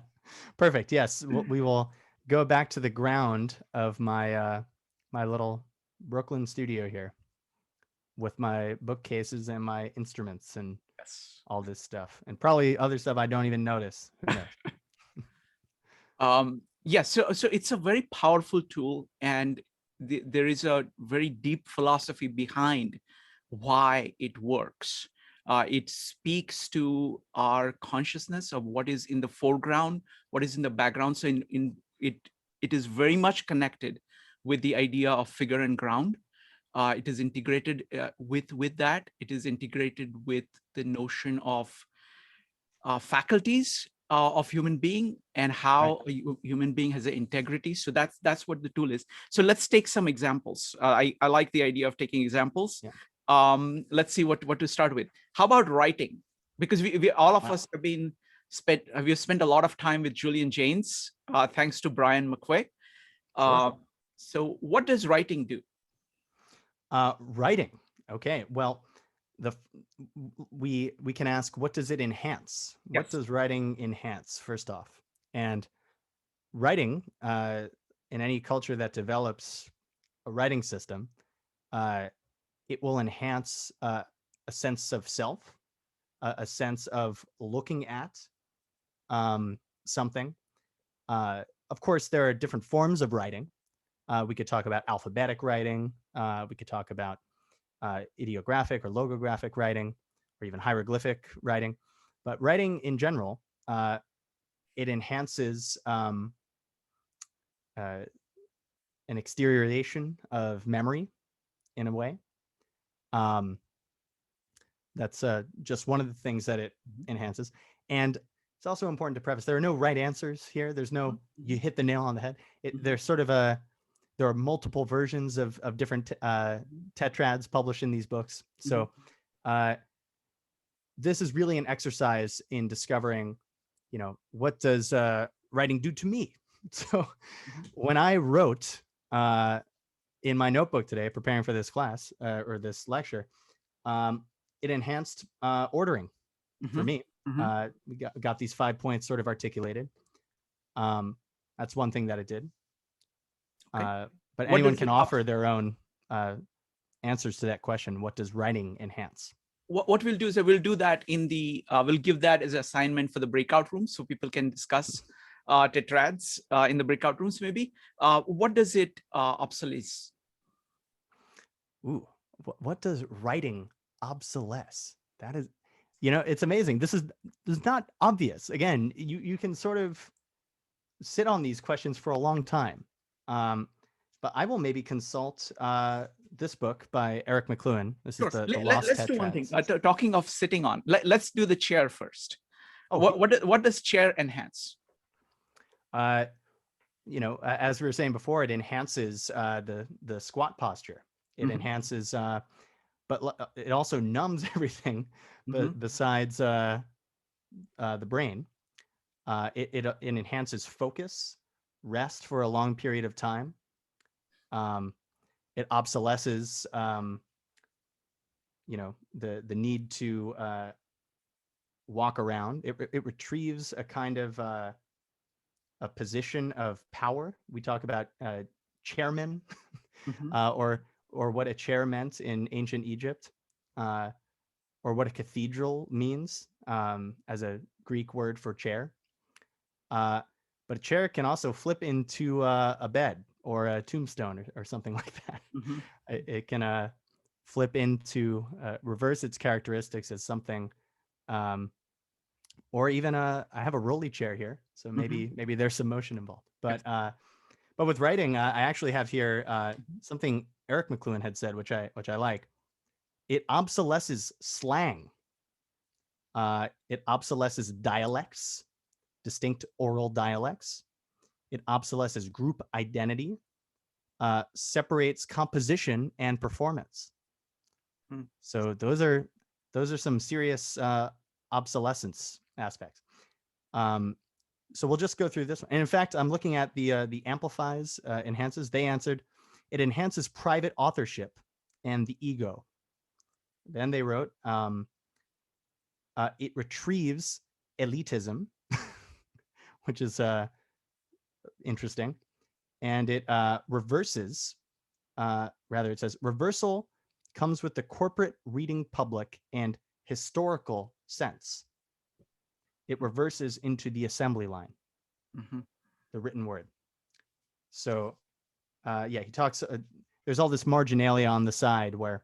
Perfect. Yes, we will go back to the ground of my my little Brooklyn studio here with my bookcases and my instruments and all this stuff, and probably other stuff I don't even notice. Who knows? Yeah. So it's a very powerful tool, and there is a very deep philosophy behind why it works. It speaks to our consciousness of what is in the foreground, what is in the background. So it is very much connected with the idea of figure and ground. It is integrated with that. It is integrated with the notion of faculties of human being and how a human being has an integrity. So that's what the tool is. So let's take some examples. I like the idea of taking examples. Yeah. Let's see what to start with. How about writing? Because we all of us we've spent a lot of time with Julian Jaynes, thanks to Brian McQuay. Sure. So what does writing do? Writing. Okay. Well, we can ask, what does it enhance? Yes. What does writing enhance, first off? And writing, in any culture that develops a writing system, it will enhance a sense of self, a sense of looking at something. Of course, there are different forms of writing. We could talk about alphabetic writing. We could talk about ideographic or logographic writing, or even hieroglyphic writing. But writing in general, it enhances an exteriorization of memory in a way. That's just one of the things that it enhances. And it's also important to preface, there are no right answers here. There's no, you hit the nail on the head. There's sort of there are multiple versions of different tetrads published in these books. So this is really an exercise in discovering, what does writing do to me? So when I wrote in my notebook today, preparing for this class or this lecture, it enhanced ordering for me. We got these 5 points sort of articulated. That's one thing that it did. Okay. But anyone can offer their own answers to that question. What does writing enhance? What we'll do is we'll do that in the, we'll give that as an assignment for the breakout room so people can discuss tetrads in the breakout rooms maybe. What does it obsolesce? Ooh, what does writing obsolesce? That is, it's amazing. This is not obvious. Again, you can sort of sit on these questions for a long time. But I will maybe consult this book by Eric McLuhan. This is the Lost Tetrads. Let's do one thing. Talking of sitting on, let's do the chair first. Oh, what does chair enhance? As we were saying before, it enhances the squat posture. It enhances, but it also numbs everything besides the brain. It enhances focus, rest for a long period of time. It obsolesces the need to walk around. It retrieves a kind of a position of power. We talk about chairman, Mhm. or what a chair meant in ancient Egypt, or what a cathedral means as a Greek word for chair. But a chair can also flip into a bed or a tombstone or something like that. Mhm. It can flip into reverse its characteristics as something, um, or even I have a rolly chair here, so Mhm. maybe there's some motion involved. Ex- But with writing, I actually have here something Eric McLuhan had said, which I like. It obsolesces slang. It obsolesces dialects, distinct oral dialects. It obsolesces group identity, separates composition and performance. Mm. So those are some serious obsolescence aspects. Um, so we'll just go through this one. And in fact, I'm looking at the amplifies, enhances. They answered, it enhances private authorship and the ego. Then they wrote, it retrieves elitism, which is interesting, and it reverses. Rather, it says reversal comes with the corporate reading public and historical sense. It reverses into the assembly line, Mhm. the written word. So, yeah, he talks. There's all this marginalia on the side where,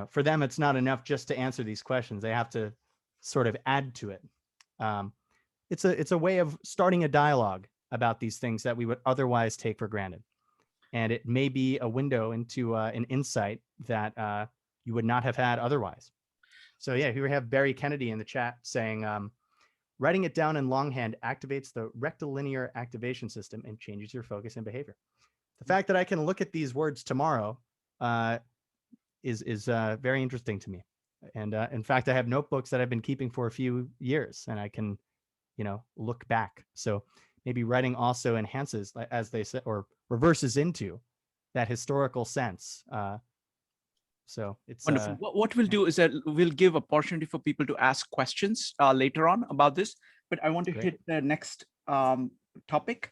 for them, it's not enough just to answer these questions. They have to sort of add to it. Um, it's a way of starting a dialogue about these things that we would otherwise take for granted, and it may be a window into an insight that you would not have had otherwise. So yeah, here we have Barry Kennedy in the chat saying, writing it down in longhand activates the rectilinear activation system and changes your focus and behavior. The fact that I can look at these words tomorrow uh, is very interesting to me. And in fact, I have notebooks that I've been keeping for a few years, and I can, look back. So maybe writing also enhances, as they said, or reverses into that historical sense. So it's Wonderful. What we'll yeah, do is that we'll give opportunity for people to ask questions later on about this, but I want to great. hit the next topic,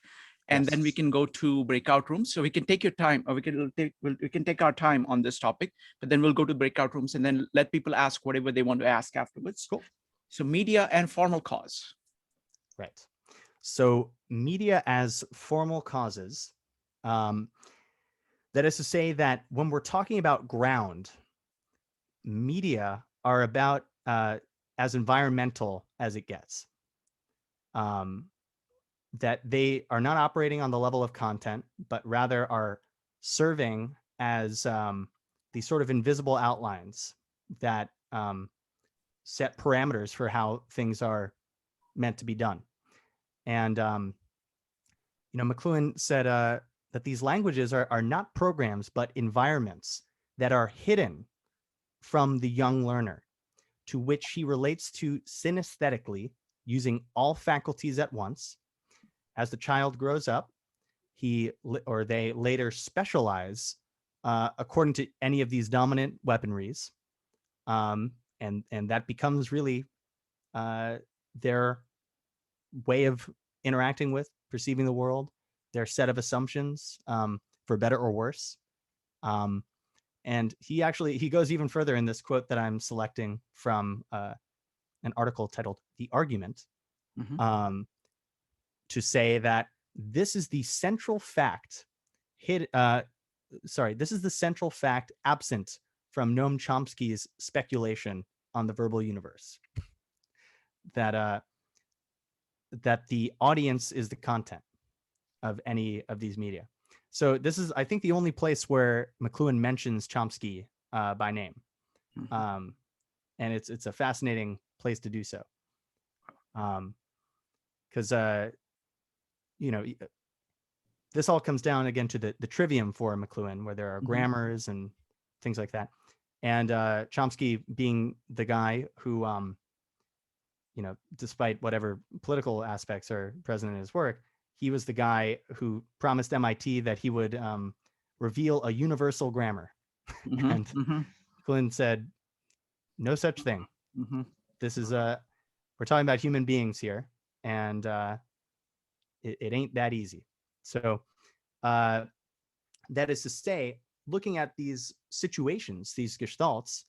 and then we Yes, can go to breakout rooms. So we can take your time, or we can take our time on this topic, but then we'll go to breakout rooms and then let people ask whatever they want to ask afterwards. cool. So media and formal cause. Right. So media as formal causes. Um, that is to say that when we're talking about ground, media are about as environmental as it gets. Um, that they are not operating on the level of content, but rather are serving as these sort of invisible outlines that set parameters for how things are meant to be done. And McLuhan said that these languages are not programs, but environments that are hidden from the young learner, to which he relates to synesthetically using all faculties at once. As the child grows up, they later specialize according to any of these dominant weaponries, and that becomes really their way of interacting with, perceiving the world, their set of assumptions, for better or worse. Um, and he goes even further in this quote that I'm selecting from an article titled "The Argument," Mhm. um, to say that this is the central fact this is the central fact absent from Noam Chomsky's speculation on the verbal universe. That the audience is the content of any of these media. So this is, I think, the only place where McLuhan mentions Chomsky by name, Mhm. um, and it's a fascinating place to do so, because this all comes down again to the trivium for McLuhan, where there are Mhm. grammars and things like that. And Chomsky being the guy who, despite whatever political aspects are present in his work, he was the guy who promised MIT that he would reveal a universal grammar. Mhm. And Mhm. McLuhan said, No such thing. Mm-hmm. This is we're talking about human beings here, and it ain't that easy. So uh, that is to say, looking at these situations, these gestalts,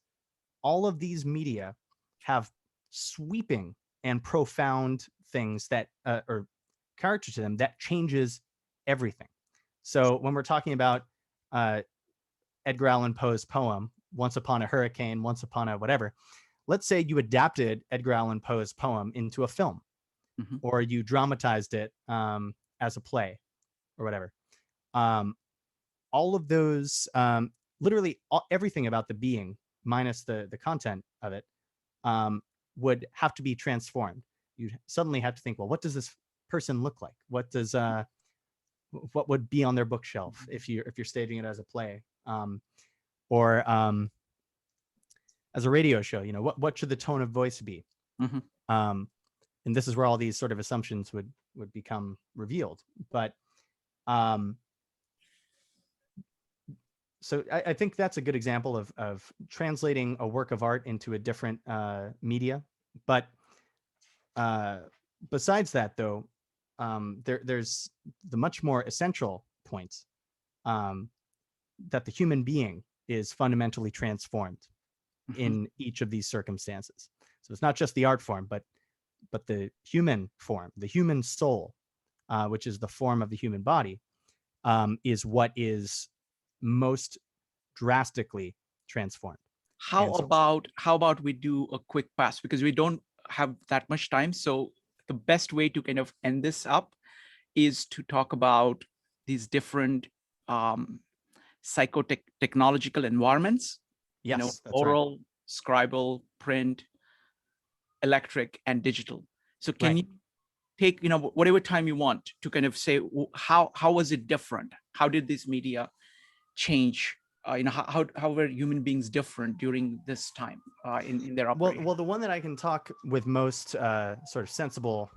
all of these media have sweeping and profound things that or character to them that changes everything. So when we're talking about Edgar Allan Poe's poem, Once Upon a Hurricane, Once Upon a whatever, let's say you adapted Edgar Allan Poe's poem into a film, Mm-hmm. or you dramatized it as a play or whatever. Um, all of those, literally everything about the being, minus the content of it, would have to be transformed. You suddenly have to think, well, what does this person look like? What would be on their bookshelf if you're staging it as a play, or as a radio show? You know, what should the tone of voice be? Mm-hmm. And this is where all these sort of assumptions would become revealed. But so I think that's a good example of translating a work of art into a different media. But besides that, though, there's the much more essential points, that the human being is fundamentally transformed Mm-hmm. in each of these circumstances. So it's not just the art form, but the human form, the human soul, which is the form of the human body, is what is most drastically transformed. How And so, about we do a quick pass, because we don't have that much time. So the best way to kind of end this up is to talk about these different psychotechnological environments, yes, that's right. oral, scribal, print, electric, and digital. So can Right. you take, whatever time you want to kind of say, how was it different? How did this media change? How were human beings different during this time in their operation? Well, the one that I can talk with most sort of sensible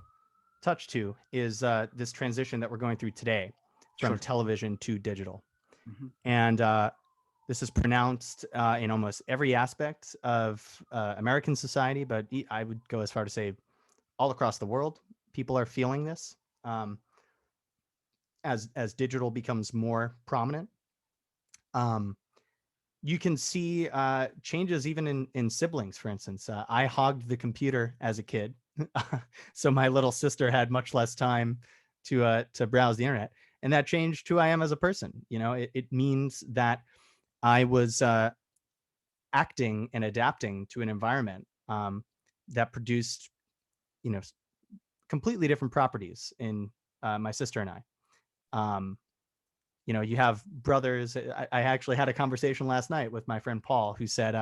touch to is this transition that we're going through today from Sure. television to digital. Mhm. And this is pronounced in almost every aspect of American society, but I would go as far to say all across the world, people are feeling this as digital becomes more prominent. You can see changes even in siblings. For instance, I hogged the computer as a kid, so my little sister had much less time to browse the internet, and that changed who I am as a person. You know, it means that I was acting and adapting to an environment that produced, you know, completely different properties in my sister and I. You know, you have brothers. I actually had a conversation last night with my friend Paul, who said,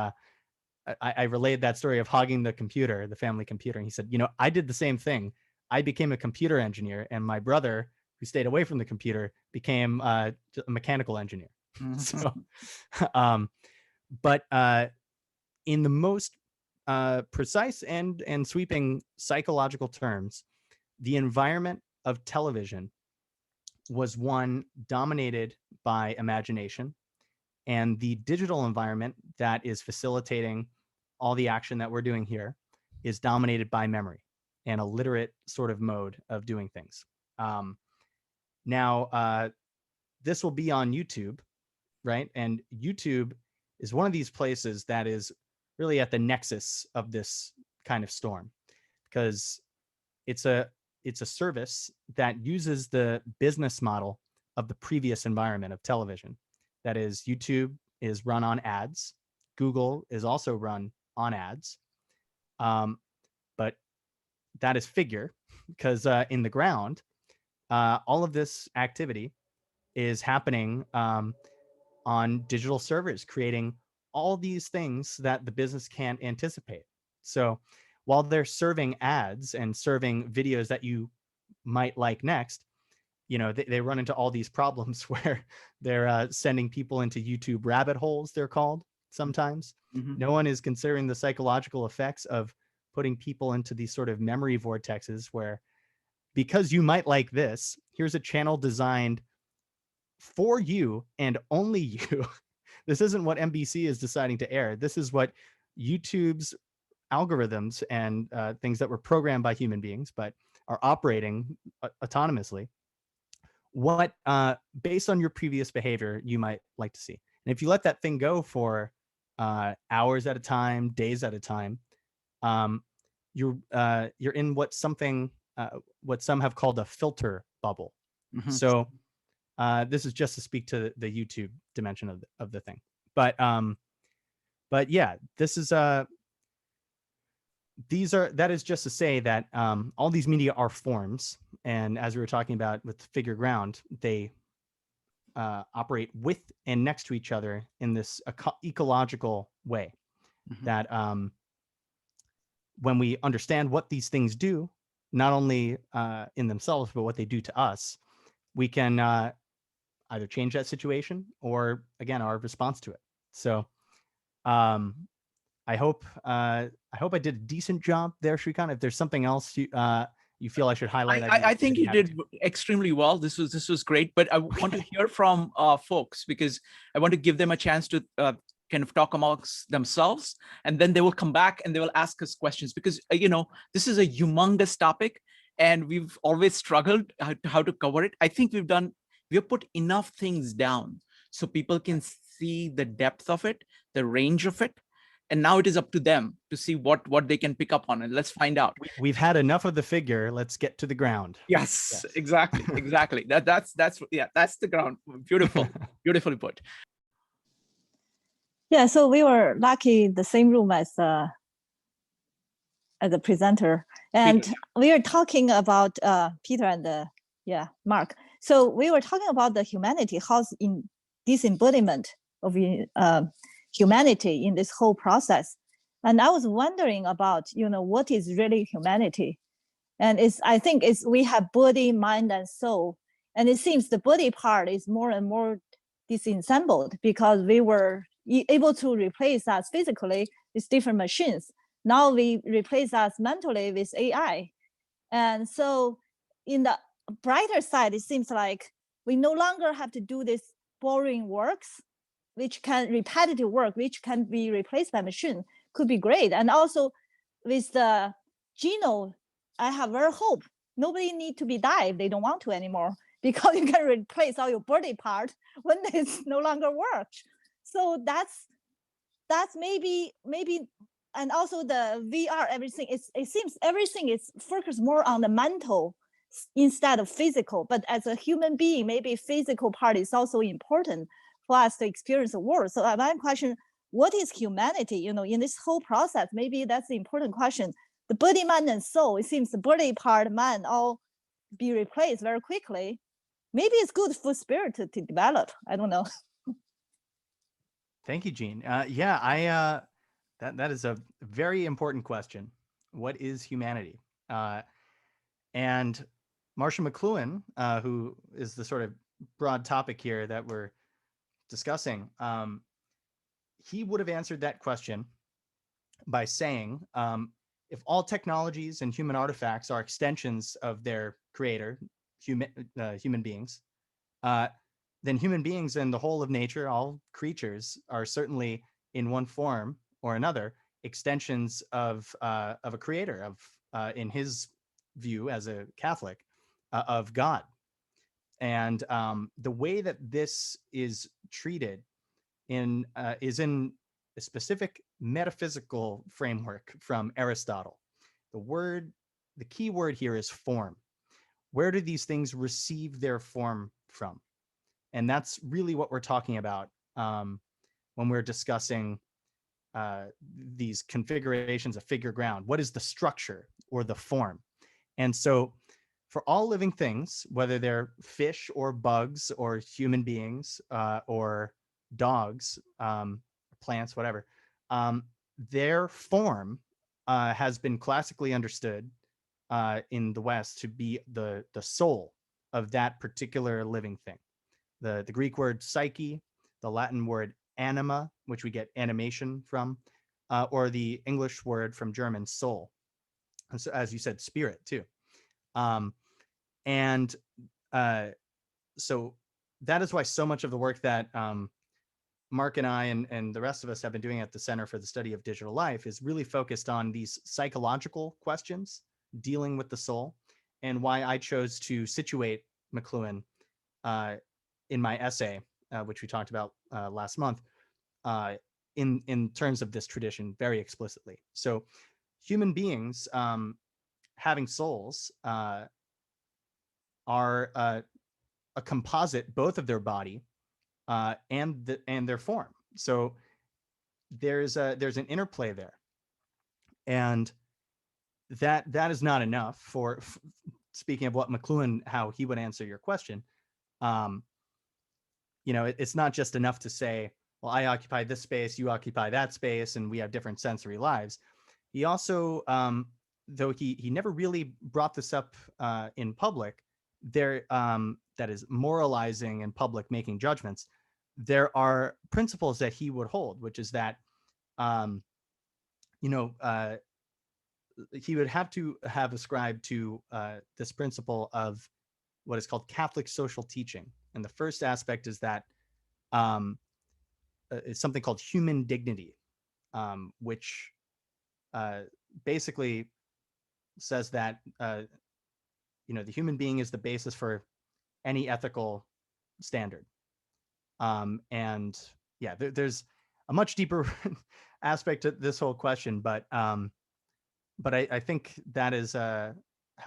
I relayed that story of hogging the computer, the family computer. And he said, you know, I did the same thing. I became a computer engineer, and my brother, who stayed away from the computer, became a mechanical engineer. So, but in the most precise and sweeping psychological terms, the environment of television was one dominated by imagination, and the digital environment that is facilitating all the action that we're doing here is dominated by memory and a literate sort of mode of doing things. Now, this will be on YouTube, right? And YouTube is one of these places that is really at the nexus of this kind of storm, because it's a service that uses the business model of the previous environment of television. That is, YouTube is run on ads. Google is also run on ads. But that is figure, because in the ground, all of this activity is happening on digital servers, creating all these things that the business can't anticipate. So while they're serving ads and serving videos that you might like next, you know, they run into all these problems where they're sending people into YouTube rabbit holes, they're called sometimes. Mm-hmm. No one is considering the psychological effects of putting people into these sort of memory vortexes where, because you might like this, here's a channel designed for you and only you. This isn't what NBC is deciding to air. This is what YouTube's algorithms and things that were programmed by human beings, but are operating autonomously, what, based on your previous behavior, you might like to see. And if you let that thing go for hours at a time, days at a time, you're in what some have called a filter bubble. Mhm. So this is just to speak to the YouTube dimension of the thing. But yeah, this is that is just to say that all these media are forms, and as we were talking about with figure ground, they operate with and next to each other in this ecological way. Mhm. That when we understand what these things do, not only in themselves, but what they do to us, we can either change that situation or, again, our response to it. So I hope I did a decent job there, Shrikant. If there's something else you feel I should highlight, I think you happy did to. extremely well. This was great, but I want to hear from folks, because I want to give them a chance to kind of talk amongst themselves, and then they will come back and they will ask us questions, because this is a humongous topic, and we've always struggled how to cover it. I think we've put enough things down so people can see the depth of it, the range of it, and now it is up to them to see what they can pick up on, and let's find out. We've had enough of the figure. Let's get to the ground. Yes, exactly. That's the ground. Beautifully put. Yeah, so we were lucky in the same room as the presenter, and Peter. we were talking about Peter and Mark. So we were talking about the humanity, how's in this embodiment of humanity in this whole process. And I was wondering about, what is really humanity? And I think we have body, mind, and soul. And it seems the body part is more and more disassembled, because we were able to replace us physically with different machines. Now we replace us mentally with AI. And so in the brighter side, it seems like we no longer have to do this boring works, repetitive work, which can be replaced by machine, could be great. And also with the genome, I have very hope nobody need to be die if they don't want to anymore, because you can replace all your body part when it's no longer works. So that's maybe, and also the VR, everything, it seems everything is focused more on the mental instead of physical. But as a human being, maybe physical part is also important for us to experience the world. So my question, what is humanity? In this whole process, maybe that's the important question. The body, mind, and soul, it seems the body part, mind, all be replaced very quickly. Maybe it's good for spirit to develop. I don't know. Thank you, Jean. That is a very important question. What is humanity? And Marshall McLuhan, who is the sort of broad topic here that we're discussing, he would have answered that question by saying, if all technologies and human artifacts are extensions of their creator, human beings, then human beings and the whole of nature, all creatures, are certainly in one form or another extensions of a creator, in his view as a Catholic, of God. And the way that this is treated is in a specific metaphysical framework from Aristotle. The key word here is form. Where do these things receive their form from? And that's really what we're talking about when we're discussing these configurations of figure ground. What is the structure or the form? And so for all living things, whether they're fish or bugs or human beings or dogs, plants, whatever, their form has been classically understood in the West to be the soul of that particular living thing. The Greek word psyche, the Latin word anima, which we get animation from, or the English word from German soul. And so, as you said, spirit too. So that is why so much of the work that Mark and I and the rest of us have been doing at the Center for the Study of Digital Life is really focused on these psychological questions dealing with the soul, and why I chose to situate McLuhan in my essay, which we talked about last month, in terms of this tradition very explicitly. So human beings having souls are a composite, both of their body and their form. So there's an interplay there, and that is not enough for speaking of what McLuhan, how he would answer your question. It's not just enough to say, well, I occupy this space, you occupy that space, and we have different sensory lives. He also, though he never really brought this up in public, that is moralizing in public, making judgments, there are principles that he would hold, which is that, he would have to have ascribed to this principle of what is called Catholic social teaching. And the first aspect is that it's something called human dignity, which basically says that, the human being is the basis for any ethical standard. And yeah, there's a much deeper aspect to this whole question, but I think that is how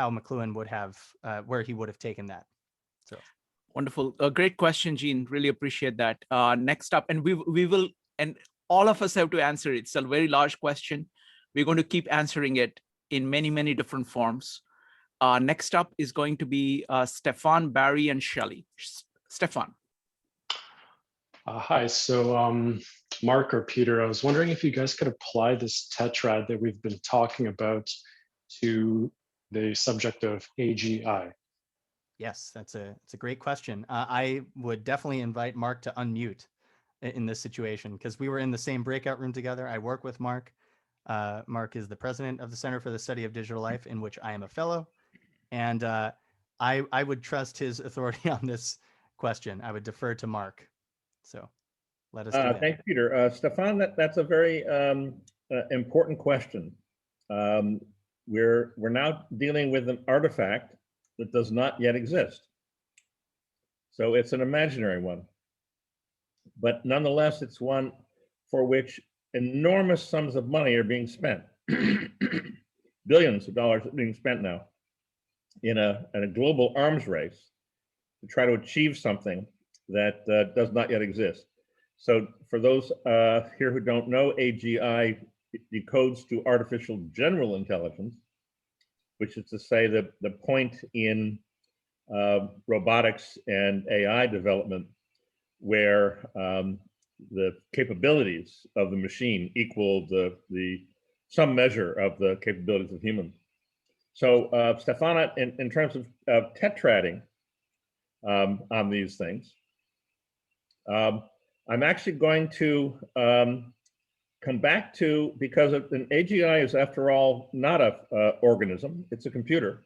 McLuhan would have, where he would have taken that. So wonderful, a great question, Gene. Really appreciate that. Next up, and we will, and all of us have to answer it. It's a very large question. We're going to keep answering it in many different forms. Next up is going to be Stefan, Barry, and Shelley. Stefan. Hi, so Mark or Peter, I was wondering if you guys could apply this tetrad that we've been talking about to the subject of AGI. Yes, it's a great question. I would definitely invite Mark to unmute in this situation, because we were in the same breakout room together. I work with Mark. Mark is the president of the Center for the Study of Digital Life, in which I am a fellow. And I would trust his authority on this question. I would defer to Mark. So let us do thanks, Peter. Stefan, that's a very important question. We're now dealing with an artifact that does not yet exist. So it's an imaginary one. But nonetheless, it's one for which enormous sums of money are being spent. Billions of dollars are being spent now in a global arms race to try to achieve something that does not yet exist. So for those here who don't know, AGI decodes to artificial general intelligence, which is to say that the point in robotics and AI development where the capabilities of the machine equal some measure of the capabilities of humans. So Stefana, in terms of tetradding on these things, I'm actually going to come back to, because an AGI is, after all, not a organism, it's a computer.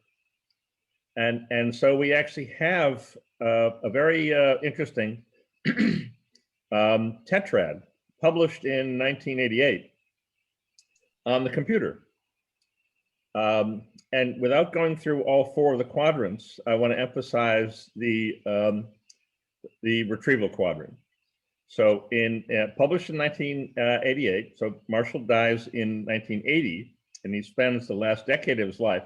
And so we actually have a very interesting tetrad published in 1988 on the computer. And without going through all four of the quadrants, I want to emphasize the retrieval quadrant. So published in 1988, so Marshall dies in 1980, and he spends the last decade of his life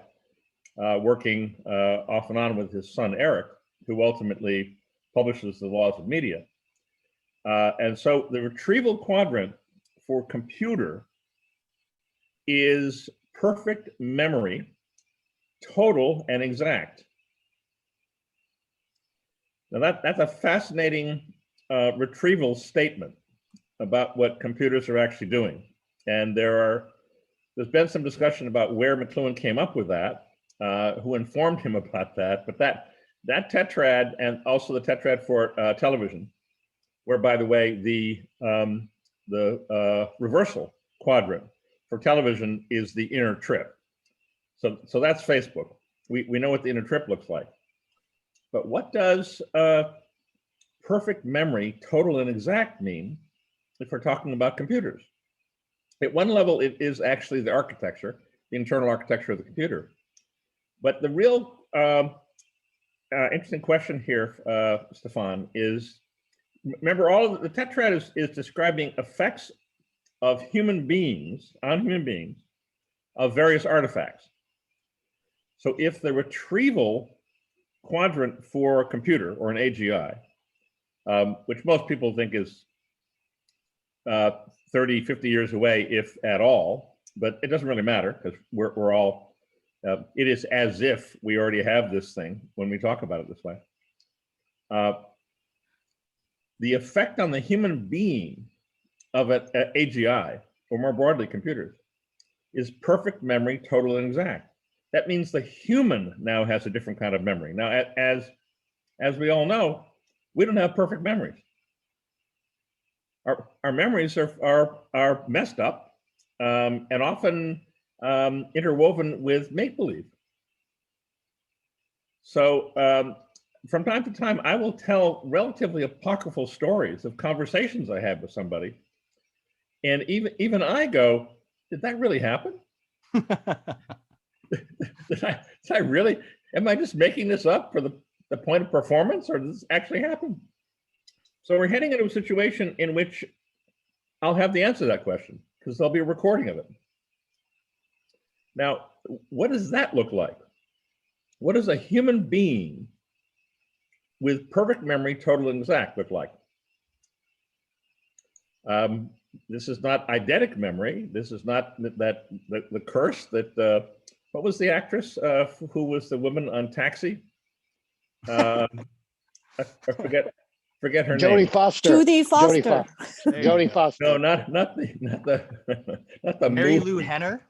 working off and on with his son, Eric, who ultimately publishes The Laws of Media. And so the retrieval quadrant for computer is perfect memory, total and exact. Now that's a fascinating retrieval statement about what computers are actually doing. And there's been some discussion about where McLuhan came up with that, who informed him about that, but that tetrad, and also the tetrad for television, where, by the way, the reversal quadrant for television is the inner trip. So that's Facebook. We know what the inner trip looks like. But what does perfect memory, total and exact mean if we're talking about computers. At one level, it is actually the architecture, the internal architecture of the computer. But the real interesting question here, Stefan, is, remember, all of the tetrad is describing effects of human beings, on human beings, of various artifacts. So if the retrieval quadrant for a computer or an AGI, which most people think is 30, 50 years away, if at all, but it doesn't really matter because we're all, it is as if we already have this thing when we talk about it this way. The effect on the human being of an AGI, or more broadly computers, is perfect memory, total and exact. That means the human now has a different kind of memory. Now, as we all know, we don't have perfect memories. Our memories are messed up and often interwoven with make-believe. So from time to time, I will tell relatively apocryphal stories of conversations I had with somebody. And even I go, did that really happen? Did I really, am I just making this up for the point of performance, or does this actually happen? So we're heading into a situation in which I'll have the answer to that question because there'll be a recording of it. Now, what does that look like? What does a human being with perfect memory, total and exact look like? This is not eidetic memory. This is not the curse that, what was the actress who was the woman on Taxi? I forget her name. Judy Foster. Jodie Foster. No, not the Mary movie. Lou Henner.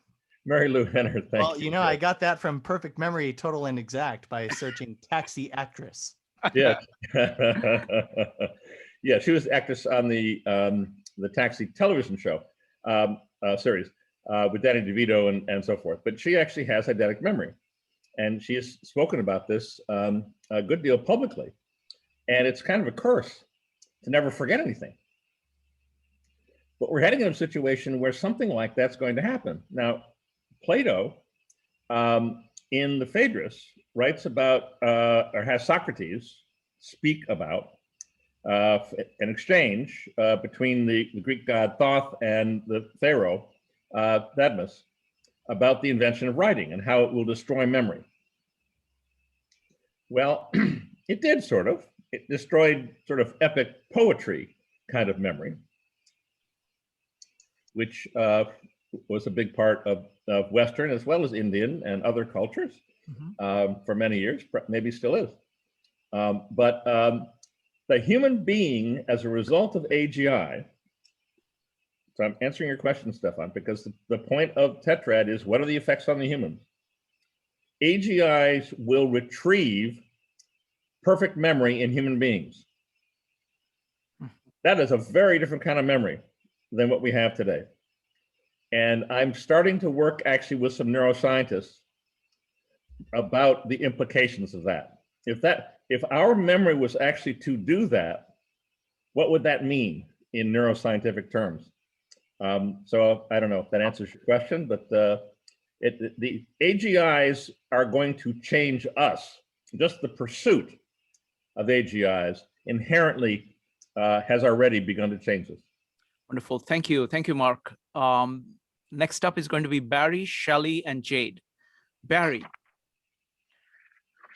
Mary Lou Henner. Thank Well, you. you know, I got that from Perfect Memory, Total and Exact by searching Taxi Actress. Yeah. Yeah, she was the actress on the Taxi television show series with Danny DeVito and so forth. But she actually has eidetic memory, and she has spoken about this a good deal publicly. And it's kind of a curse to never forget anything. But we're heading into a situation where something like that's going to happen. Now, Plato in the Phaedrus writes about, or has Socrates speak about an exchange between the Greek god Thoth and the pharaoh Thadmus about the invention of writing and how it will destroy memory. Well, it did sort of. It destroyed sort of epic poetry kind of memory, which was a big part of Western as well as Indian and other cultures for many years, maybe still is. But the human being, as a result of AGI, so I'm answering your question, Stefan, because the point of tetrad is, what are the effects on the humans? AGIs will retrieve perfect memory in human beings. That is a very different kind of memory than what we have today. And I'm starting to work actually with some neuroscientists about the implications of that. If our memory was actually to do that, what would that mean in neuroscientific terms? So I don't know if that answers your question, but the AGIs are going to change us. Just the pursuit of AGIs inherently has already begun to change us. Wonderful. Thank you. Thank you, Mark. Next up is going to be Barry, Shelley, and Jade. Barry.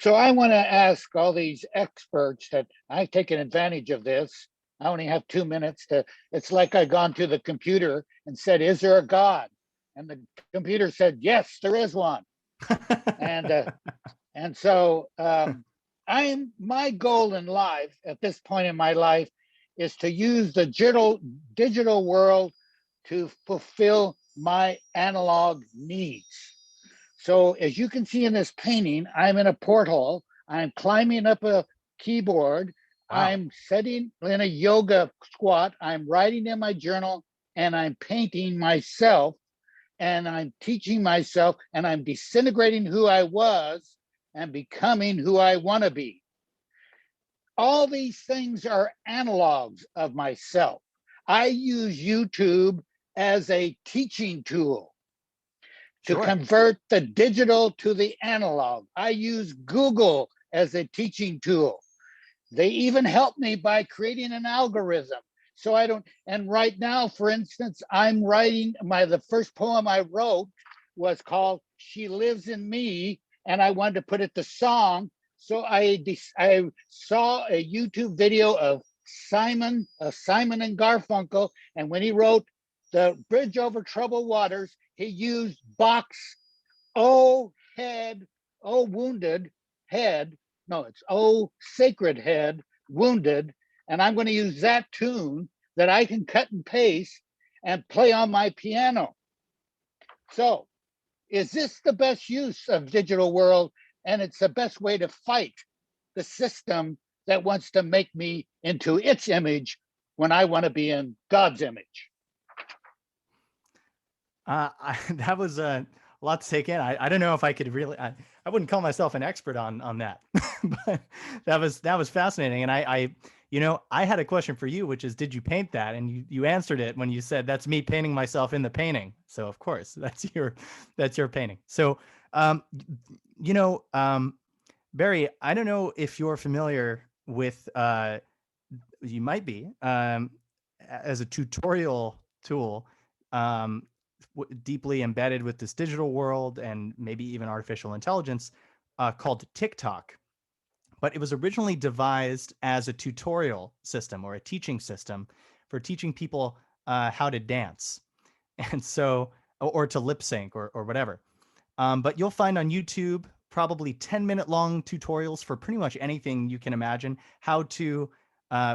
So I want to ask all these experts that I've taken advantage of this. I only have 2 minutes to, it's like I've gone to the computer and said, is there a God? And the computer said, yes, there is one. And so my goal in life at this point in my life is to use the digital world to fulfill my analog needs. So as you can see in this painting, I'm in a porthole. I'm climbing up a keyboard. Wow. I'm sitting in a yoga squat. I'm writing in my journal, and I'm painting myself, and I'm teaching myself, and I'm disintegrating who I was and becoming who I want to be. All these things are analogs of myself. I use YouTube as a teaching tool to Sure. convert the digital to the analog. I use Google as a teaching tool. They even help me by creating an algorithm. So I don't, and right now, for instance, I'm writing the first poem I wrote was called She Lives in Me, and I wanted to put it to song. So I saw a YouTube video of Simon and Garfunkel, and when he wrote The Bridge Over Troubled Waters, he used Bach's Oh Head, Oh Wounded Head, no, it's Oh Sacred Head, Wounded, and I'm going to use that tune that I can cut and paste and play on my piano. So is this the best use of digital world? And it's the best way to fight the system that wants to make me into its image when I want to be in God's image. That was a lot to take in. I don't know if I could really, I wouldn't call myself an expert on that, but that was fascinating. And I had a question for you, which is, did you paint that? And you answered it when you said, that's me painting myself in the painting. So of course that's your painting. So, Barry, I don't know if you're familiar with, you might be, as a tutorial tool, deeply embedded with this digital world and maybe even artificial intelligence, called TikTok. But it was originally devised as a tutorial system or a teaching system for teaching people how to dance, and so, or to lip sync or whatever. But you'll find on YouTube probably 10-minute long tutorials for pretty much anything you can imagine. How to,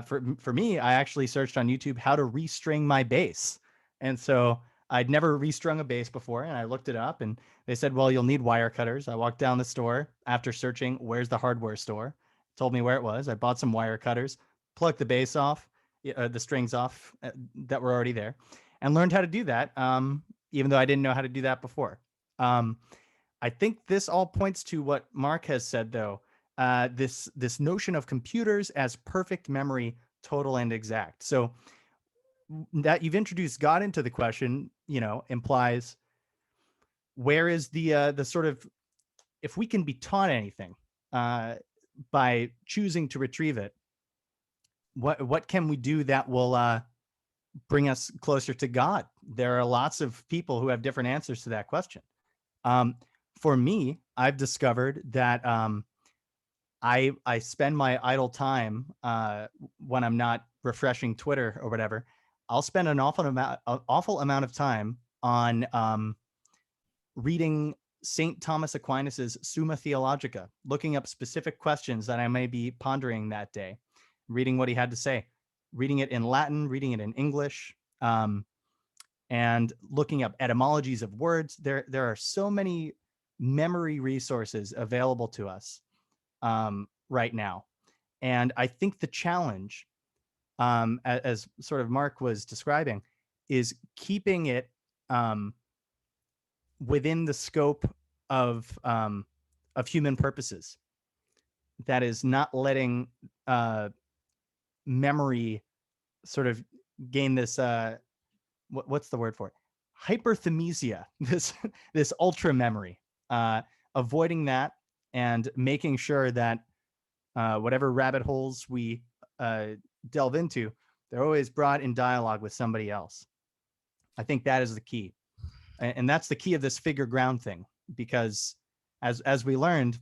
for me, I actually searched on YouTube how to restring my bass, and so I'd never restrung a bass before, and I looked it up, and they said, well, you'll need wire cutters. I walked down the store after searching, where's the hardware store? Told me where it was. I bought some wire cutters, plugged the bass off, the strings off that were already there, and learned how to do that, even though I didn't know how to do that before. I think this all points to what Mark has said, though, this notion of computers as perfect memory, total and exact. So that you've introduced God into the question, implies, where is the sort of, if we can be taught anything by choosing to retrieve it, what can we do that will bring us closer to God? There are lots of people who have different answers to that question. For me, I've discovered that I spend my idle time when I'm not refreshing Twitter or whatever. I'll spend an awful amount of time on reading St. Thomas Aquinas's Summa Theologica, looking up specific questions that I may be pondering that day, reading what he had to say, reading it in Latin, reading it in English, and looking up etymologies of words. There are so many memory resources available to us right now. And I think the challenge, as sort of Mark was describing, is keeping it within the scope of human purposes. That is, not letting memory sort of gain this, what's the word for it? Hyperthymesia, this ultra memory, avoiding that and making sure that whatever rabbit holes we delve into, they're always brought in dialogue with somebody else. I think that is the key. And that's the key of this figure ground thing, because as we learned,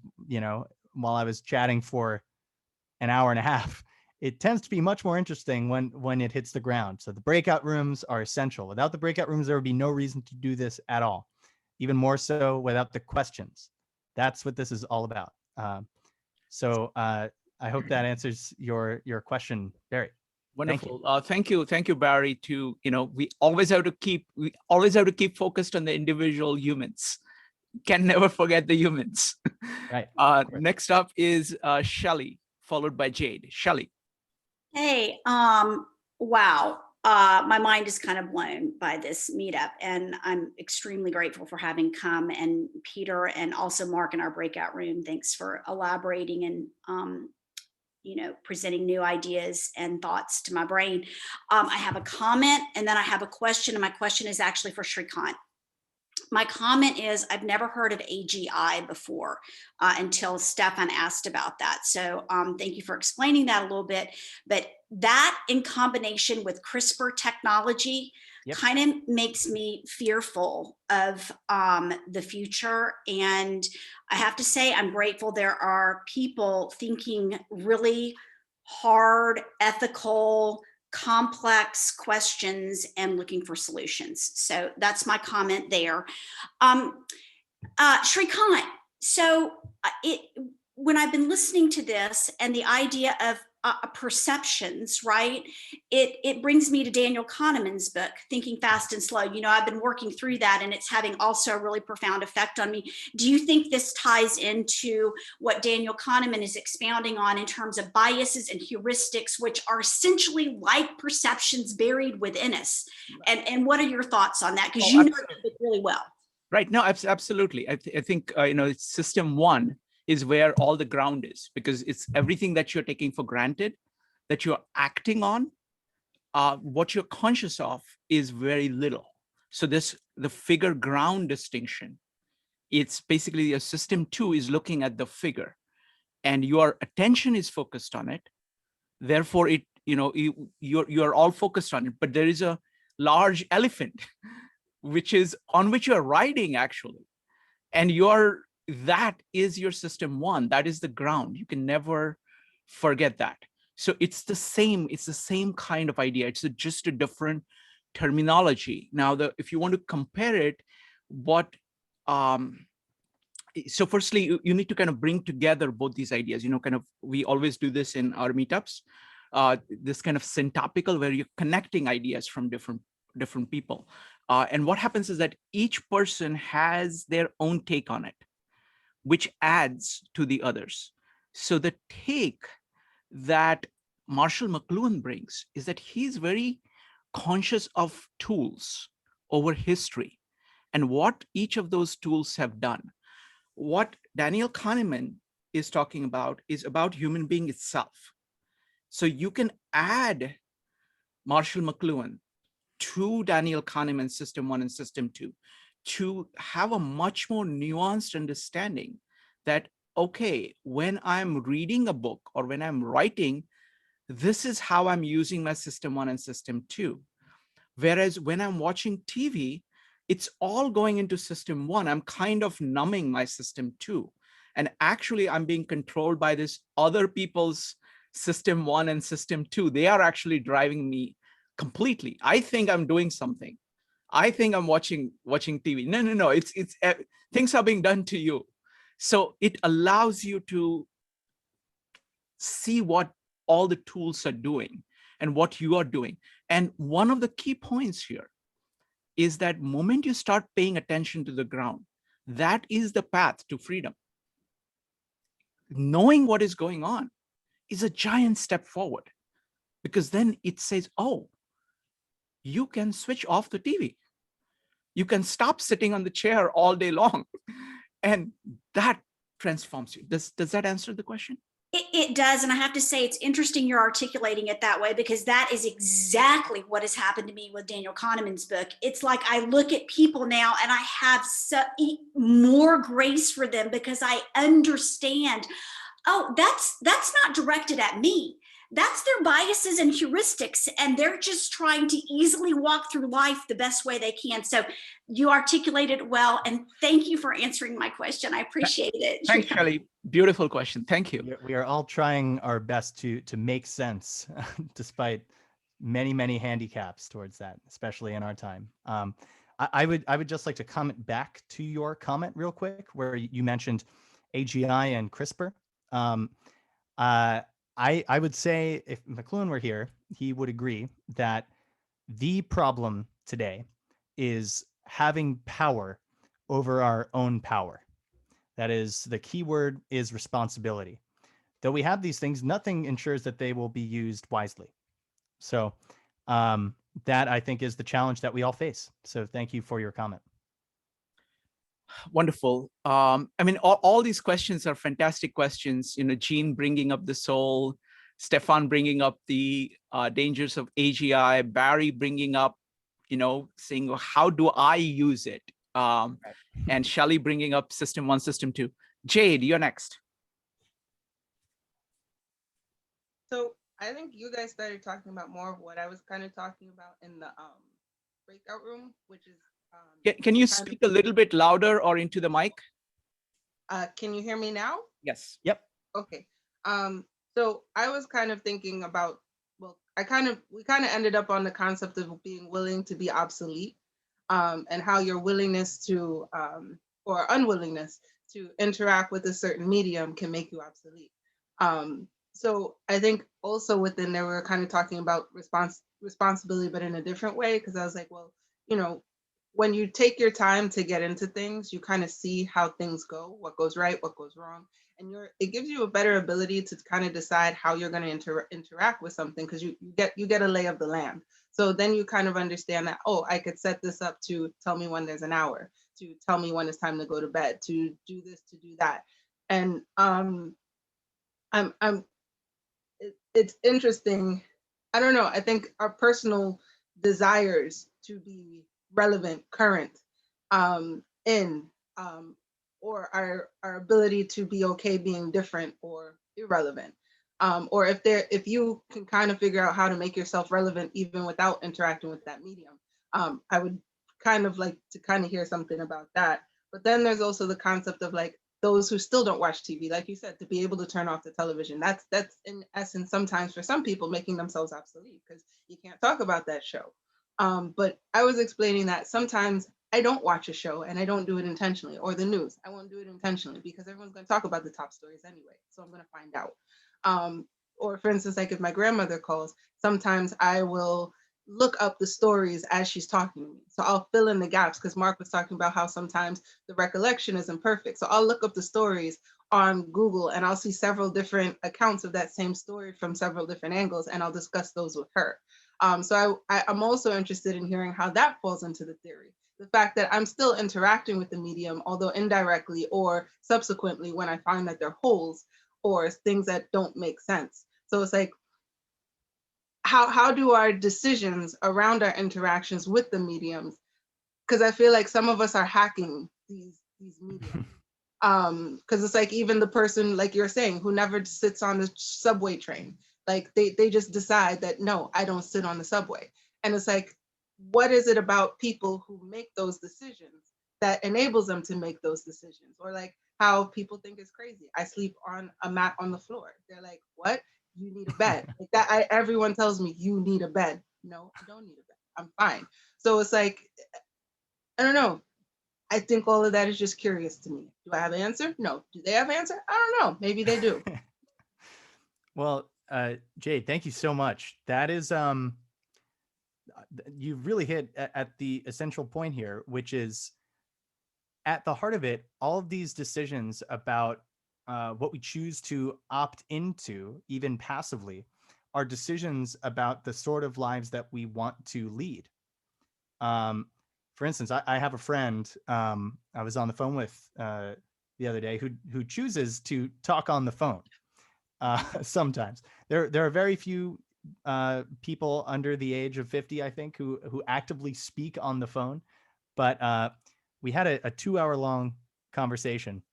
while I was chatting for an hour and a half, it tends to be much more interesting when it hits the ground. So the breakout rooms are essential. Without the breakout rooms, there would be no reason to do this at all. Even more so without the questions. That's what this is all about. So I hope that answers your question, Barry. Wonderful. Thank you, Barry. We always have to keep focused on the individual humans. Can never forget the humans. Right. Next up is Shelley, followed by Jade. Shelley. Hey, wow. My mind is kind of blown by this meetup, and I'm extremely grateful for having come, and Peter and also Mark in our breakout room. Thanks for elaborating and presenting new ideas and thoughts to my brain. I have a comment, and then I have a question, and my question is actually for Shrikant. My comment is, I've never heard of AGI before until Stefan asked about that. So thank you for explaining that a little bit. But that in combination with CRISPR technology kind of makes me fearful of the future. And I have to say, I'm grateful there are people thinking really hard, ethical, complex questions and looking for solutions. So that's my comment there. Shrikant, so when I've been listening to this and the idea of perceptions, right? It brings me to Daniel Kahneman's book, Thinking Fast and Slow. I've been working through that, and it's having also a really profound effect on me. Do you think this ties into what Daniel Kahneman is expounding on in terms of biases and heuristics, which are essentially like perceptions buried within us? And what are your thoughts on that? Because know it really well. Right. No, absolutely. I think, it's system one is where all the ground is, because it's everything that you're taking for granted, that you're acting on, what you're conscious of is very little. So the figure ground distinction, it's basically your system two is looking at the figure and your attention is focused on it. Therefore, you're all focused on it, but there is a large elephant, which is on which you're riding actually. And that is your system one. That is the ground. You can never forget that. So it's the same kind of idea. It's just a different terminology. Now, if you want to compare it, so firstly, you need to kind of bring together both these ideas. We always do this in our meetups, this kind of syntopical, where you're connecting ideas from different people. And what happens is that each person has their own take on it, which adds to the others. So the take that Marshall McLuhan brings is that he's very conscious of tools over history and what each of those tools have done. What Daniel Kahneman is talking about is about human being itself. So you can add Marshall McLuhan to Daniel Kahneman's system one and system two to have a much more nuanced understanding that, okay, when I'm reading a book or when I'm writing, this is how I'm using my system one and system two. Whereas when I'm watching TV, it's all going into system one. I'm kind of numbing my system two. And actually I'm being controlled by this other people's system one and system two. They are actually driving me completely. I think I'm doing something. I think I'm watching TV. No. It's things are being done to you. So it allows you to see what all the tools are doing and what you are doing. And one of the key points here is that moment you start paying attention to the ground, that is the path to freedom. Knowing what is going on is a giant step forward, because then it says, oh, you can switch off the TV. You can stop sitting on the chair all day long. And that transforms you. Does that answer the question? It does. And I have to say, it's interesting you're articulating it that way, because that is exactly what has happened to me with Daniel Kahneman's book. It's like I look at people now and I have more grace for them because I understand, oh, that's not directed at me. That's their biases and heuristics, and they're just trying to easily walk through life the best way they can. So you articulated it well, and thank you for answering my question. I appreciate it. Thanks, Shelley. Beautiful question. Thank you. We are all trying our best to make sense, despite many handicaps towards that, especially in our time. I would just like to comment back to your comment real quick, where you mentioned AGI and CRISPR. I would say if McLuhan were here, he would agree that the problem today is having power over our own power. That is, the key word is responsibility. Though we have these things, nothing ensures that they will be used wisely. So that, I think, is the challenge that we all face. So thank you for your comment. Wonderful. I mean, all these questions are fantastic questions. Gene bringing up the soul, Stefan bringing up the dangers of AGI, Barry bringing up, saying, how do I use it? And Shelly bringing up system 1, system 2. Jade, you're next. So I think you guys started talking about more of what I was kind of talking about in the breakout room, which is Can you speak a little bit louder or into the mic? Can you hear me now? Yes. Yep. Okay. So I was kind of thinking about, well, we kind of ended up on the concept of being willing to be obsolete, and how your willingness to or unwillingness to interact with a certain medium can make you obsolete. So I think also within there, we were kind of talking about responsibility, but in a different way, because I was like, well, when you take your time to get into things, you kind of see how things go, what goes right, what goes wrong. And it gives you a better ability to kind of decide how you're going to interact with something, because you get a lay of the land. So then you kind of understand that, oh, I could set this up to tell me when there's an hour, to tell me when it's time to go to bed, to do this, to do that. And it's interesting. I don't know. I think our personal desires to be relevant, current, or our ability to be okay being different or irrelevant, or if you can kind of figure out how to make yourself relevant even without interacting with that medium. I would kind of like to kind of hear something about that. But then there's also the concept of like those who still don't watch TV, like you said, to be able to turn off the television. That's in essence sometimes for some people making themselves obsolete, because you can't talk about that show. But I was explaining that sometimes I don't watch a show and I don't do it intentionally, or the news. I won't do it intentionally because everyone's going to talk about the top stories anyway. So I'm going to find out. Or for instance, like if my grandmother calls, sometimes I will look up the stories as she's talking to me. So I'll fill in the gaps, because Mark was talking about how sometimes the recollection isn't perfect. So I'll look up the stories on Google and I'll see several different accounts of that same story from several different angles, and I'll discuss those with her. So I'm also interested in hearing how that falls into the theory. The fact that I'm still interacting with the medium, although indirectly or subsequently when I find that they're holes or things that don't make sense. So it's like, how do our decisions around our interactions with the mediums, because I feel like some of us are hacking these mediums. Because it's like even the person, like you're saying, who never sits on the subway train, like they just decide that, no, I don't sit on the subway. And it's like, what is it about people who make those decisions that enables them to make those decisions? Or like how people think it's crazy, I sleep on a mat on the floor. They're like, what? You need a bed. Like that, everyone tells me you need a bed. No, I don't need a bed. I'm fine. So it's like, I don't know. I think all of that is just curious to me. Do I have an answer? No. Do they have an answer? I don't know. Maybe they do. Well, Jade, thank you so much. That is, you've really hit at the essential point here, which is at the heart of it, all of these decisions about what we choose to opt into, even passively, are decisions about the sort of lives that we want to lead. For instance, I have a friend I was on the phone with the other day who chooses to talk on the phone. Sometimes there are very few people under the age of 50, I think, who actively speak on the phone. But we had a 2-hour-long conversation,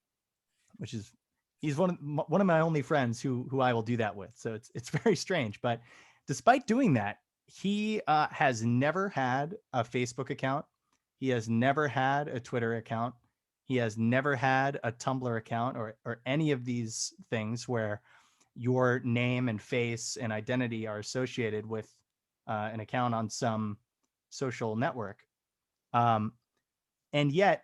which is, he's one of my only friends who I will do that with. So it's very strange. But despite doing that, he has never had a Facebook account. He has never had a Twitter account. He has never had a Tumblr account or any of these things where your name and face and identity are associated with an account on some social network. And yet,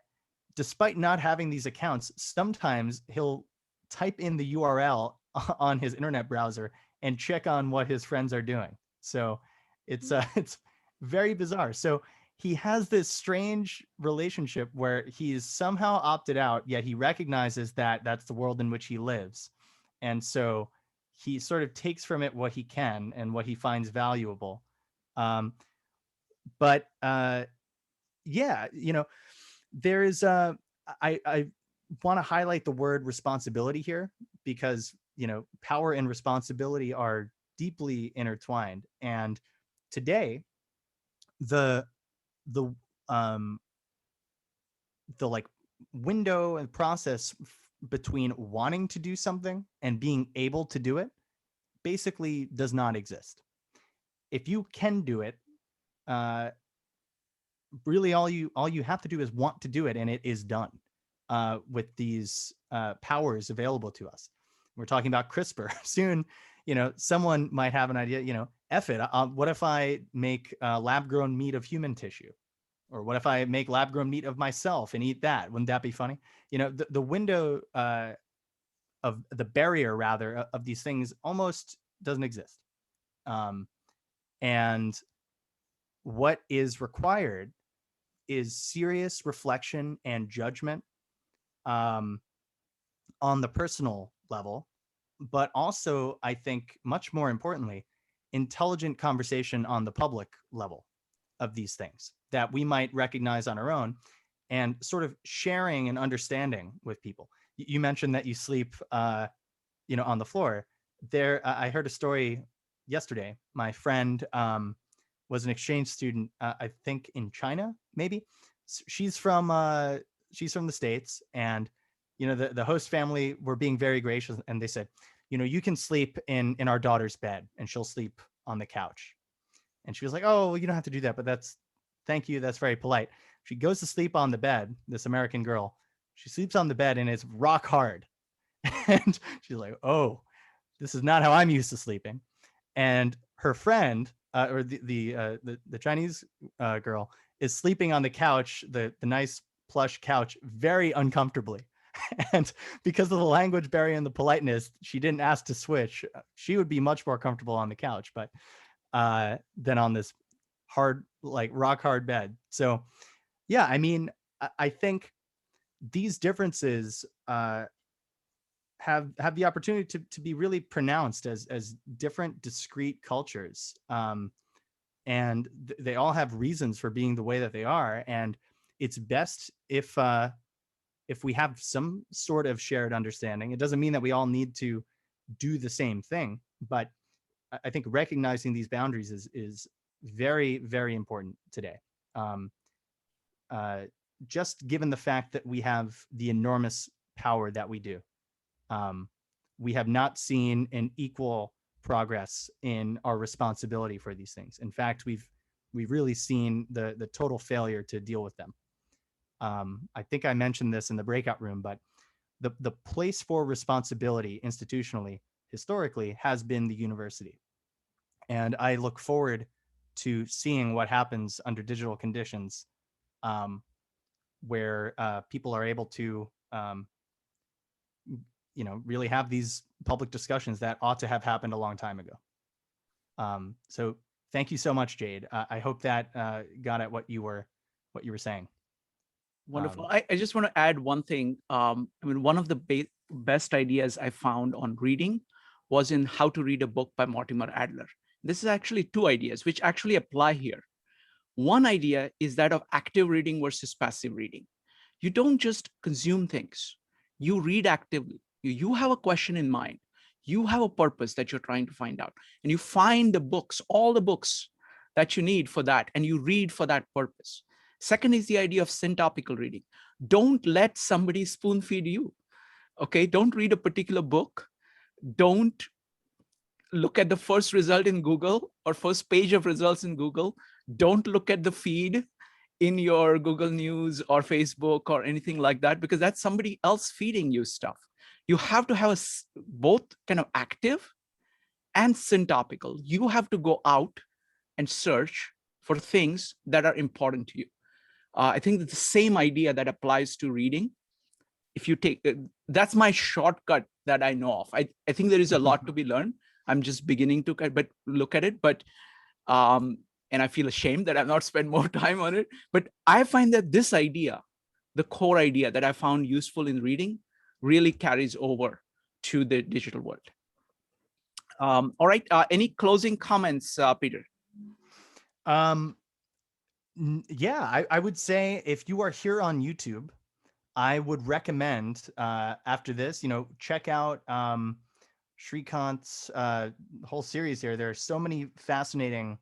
despite not having these accounts, sometimes he'll type in the URL on his internet browser and check on what his friends are doing. So it's very bizarre. So he has this strange relationship where he's somehow opted out, yet he recognizes that that's the world in which he lives. And so he sort of takes from it what he can and what he finds valuable. But yeah, there is I want to highlight the word responsibility here, because power and responsibility are deeply intertwined. And today, the like window and process between wanting to do something and being able to do it basically does not exist. If you can do it, really all you have to do is want to do it, and it is done with these powers available to us. We're talking about CRISPR. Soon, someone might have an idea, F it. What if I make lab-grown meat of human tissue? Or what if I make lab-grown meat of myself and eat that? Wouldn't that be funny? The window of the barrier, rather, of these things almost doesn't exist. And what is required is serious reflection and judgment on the personal level, but also, I think, much more importantly, intelligent conversation on the public level of these things that we might recognize on our own, and sort of sharing and understanding with people. You mentioned that you sleep, on the floor. I heard a story yesterday. My friend was an exchange student, I think in China, maybe. She's from the States, and the host family were being very gracious, and they said, you can sleep in our daughter's bed, and she'll sleep on the couch. And she was like, oh, you don't have to do that, but thank you, that's very polite. She goes to sleep on the bed, this American girl. She sleeps on the bed, and it's rock hard. And she's like, oh, this is not how I'm used to sleeping. And her friend, or the Chinese girl, is sleeping on the couch, the nice plush couch, very uncomfortably. And because of the language barrier and the politeness, she didn't ask to switch. She would be much more comfortable on the couch, but than on this hard, like rock hard bed. So yeah, I mean, I think these differences have the opportunity to be really pronounced as different discrete cultures. And they all have reasons for being the way that they are. And it's best if we have some sort of shared understanding. It doesn't mean that we all need to do the same thing, but I think recognizing these boundaries is very, very important today. Just given the fact that we have the enormous power that we do. We have not seen an equal progress in our responsibility for these things. In fact, we've really seen the total failure to deal with them. I think I mentioned this in the breakout room, but the place for responsibility institutionally, historically, has been the university. And I look forward to seeing what happens under digital conditions, where people are able to really have these public discussions that ought to have happened a long time ago. So thank you so much, Jade. I hope that got at what you were saying. Wonderful. I just want to add one thing. One of the best ideas I found on reading was in How to Read a Book by Mortimer Adler. This is actually two ideas which actually apply here. One idea is that of active reading versus passive reading. You don't just consume things. You read actively. You have a question in mind. You have a purpose that you're trying to find out. And you find the books, all the books that you need for that, and you read for that purpose. Second is the idea of syntopical reading. Don't let somebody spoon feed you. Okay, don't read a particular book. Don't look at the first result in Google or first page of results in Google. Don't look at the feed in your Google News or Facebook or anything like that, because that's somebody else feeding you stuff. You have to have both kind of active and syntopical. You have to go out and search for things that are important to you. I think that's the same idea that applies to reading. If you take, that's my shortcut that I know of. I think there is a lot to be learned. I'm just beginning to look at it, but and I feel ashamed that I've not spent more time on it. But I find that this idea, the core idea that I found useful in reading, really carries over to the digital world. All right. Any closing comments, Peter? Yeah, I would say if you are here on YouTube, I would recommend after this, check out Shrikant's whole series here. There are so many fascinating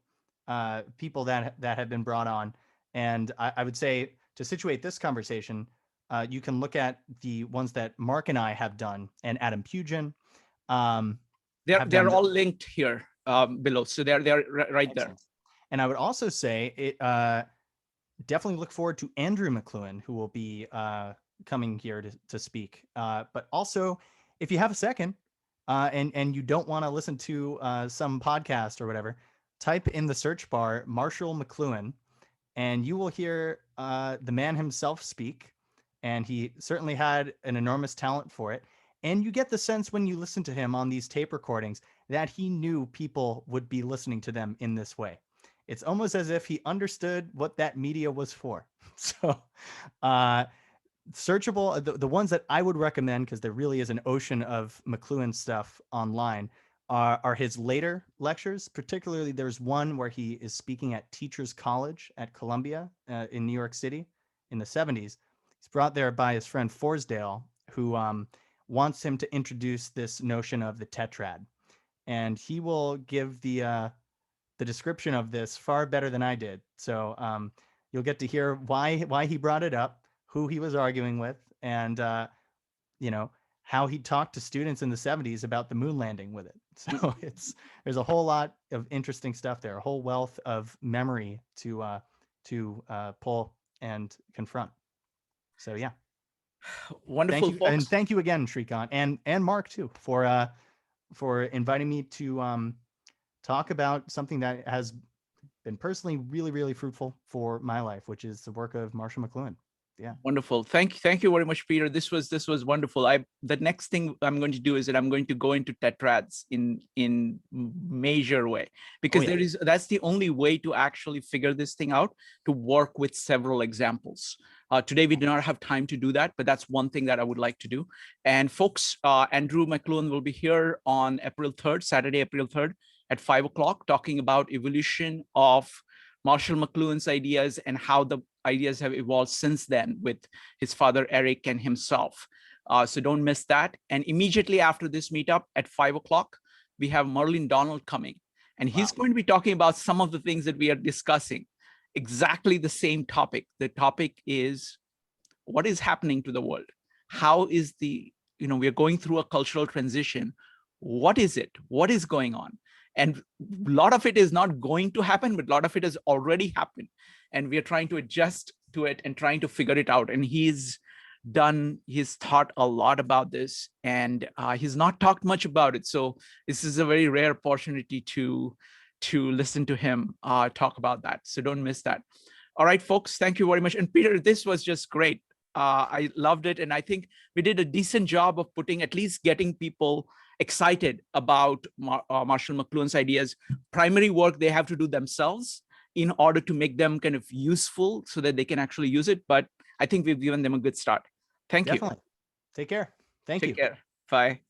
people that have been brought on. And I would say, to situate this conversation, you can look at the ones that Mark and I have done, and Adam Pugin. They're all linked here below. So they're right there. And I would also say it definitely look forward to Andrew McLuhan, who will be coming here to speak. But also, if you have a second and you don't want to listen to some podcast or whatever, type in the search bar Marshall McLuhan, and you will hear the man himself speak. And he certainly had an enormous talent for it. And you get the sense when you listen to him on these tape recordings that he knew people would be listening to them in this way. It's almost as if he understood what that media was for. So searchable, the ones that I would recommend, because there really is an ocean of McLuhan stuff online, are his later lectures. Particularly, there's one where he is speaking at Teachers College at Columbia in New York City in the 70s. He's brought there by his friend Forsdale, who wants him to introduce this notion of the tetrad. And he will give the description of this far better than I did. So you'll get to hear why he brought it up, who he was arguing with, and how he talked to students in the 70s about the moon landing with it. So there's a whole lot of interesting stuff there, a whole wealth of memory to pull and confront. So yeah. Wonderful, folks. And thank you again, Shrikant, and Mark too, for inviting me to talk about something that has been personally really, really fruitful for my life, which is the work of Marshall McLuhan. Yeah. Wonderful. Thank you very much, Peter. This was wonderful. The next thing I'm going to do is that I'm going to go into tetrads in major way, because that's the only way to actually figure this thing out, to work with several examples. Today we do not have time to do that, but that's one thing that I would like to do. And folks, Andrew McLuhan will be here on April 3rd, Saturday, April 3rd at 5 o'clock, talking about evolution of Marshall McLuhan's ideas and how the ideas have evolved since then with his father, Eric, and himself. So don't miss that. And immediately after this meetup at 5 o'clock, we have Merlin Donald coming. And he's going to be talking about some of the things that we are discussing. Exactly the same topic. The topic is, what is happening to the world? How is we are going through a cultural transition. What is it? What is going on? And a lot of it is not going to happen, but a lot of it has already happened. And we are trying to adjust to it and trying to figure it out. And he's thought a lot about this, and he's not talked much about it. So this is a very rare opportunity to listen to him talk about that. So don't miss that. All right, folks, thank you very much. And Peter, this was just great. I loved it. And I think we did a decent job of at least getting people excited about Marshall McLuhan's ideas. Primary work they have to do themselves in order to make them kind of useful so that they can actually use it. But I think we've given them a good start. Thank you. Take care. Thank you. Take care. Bye.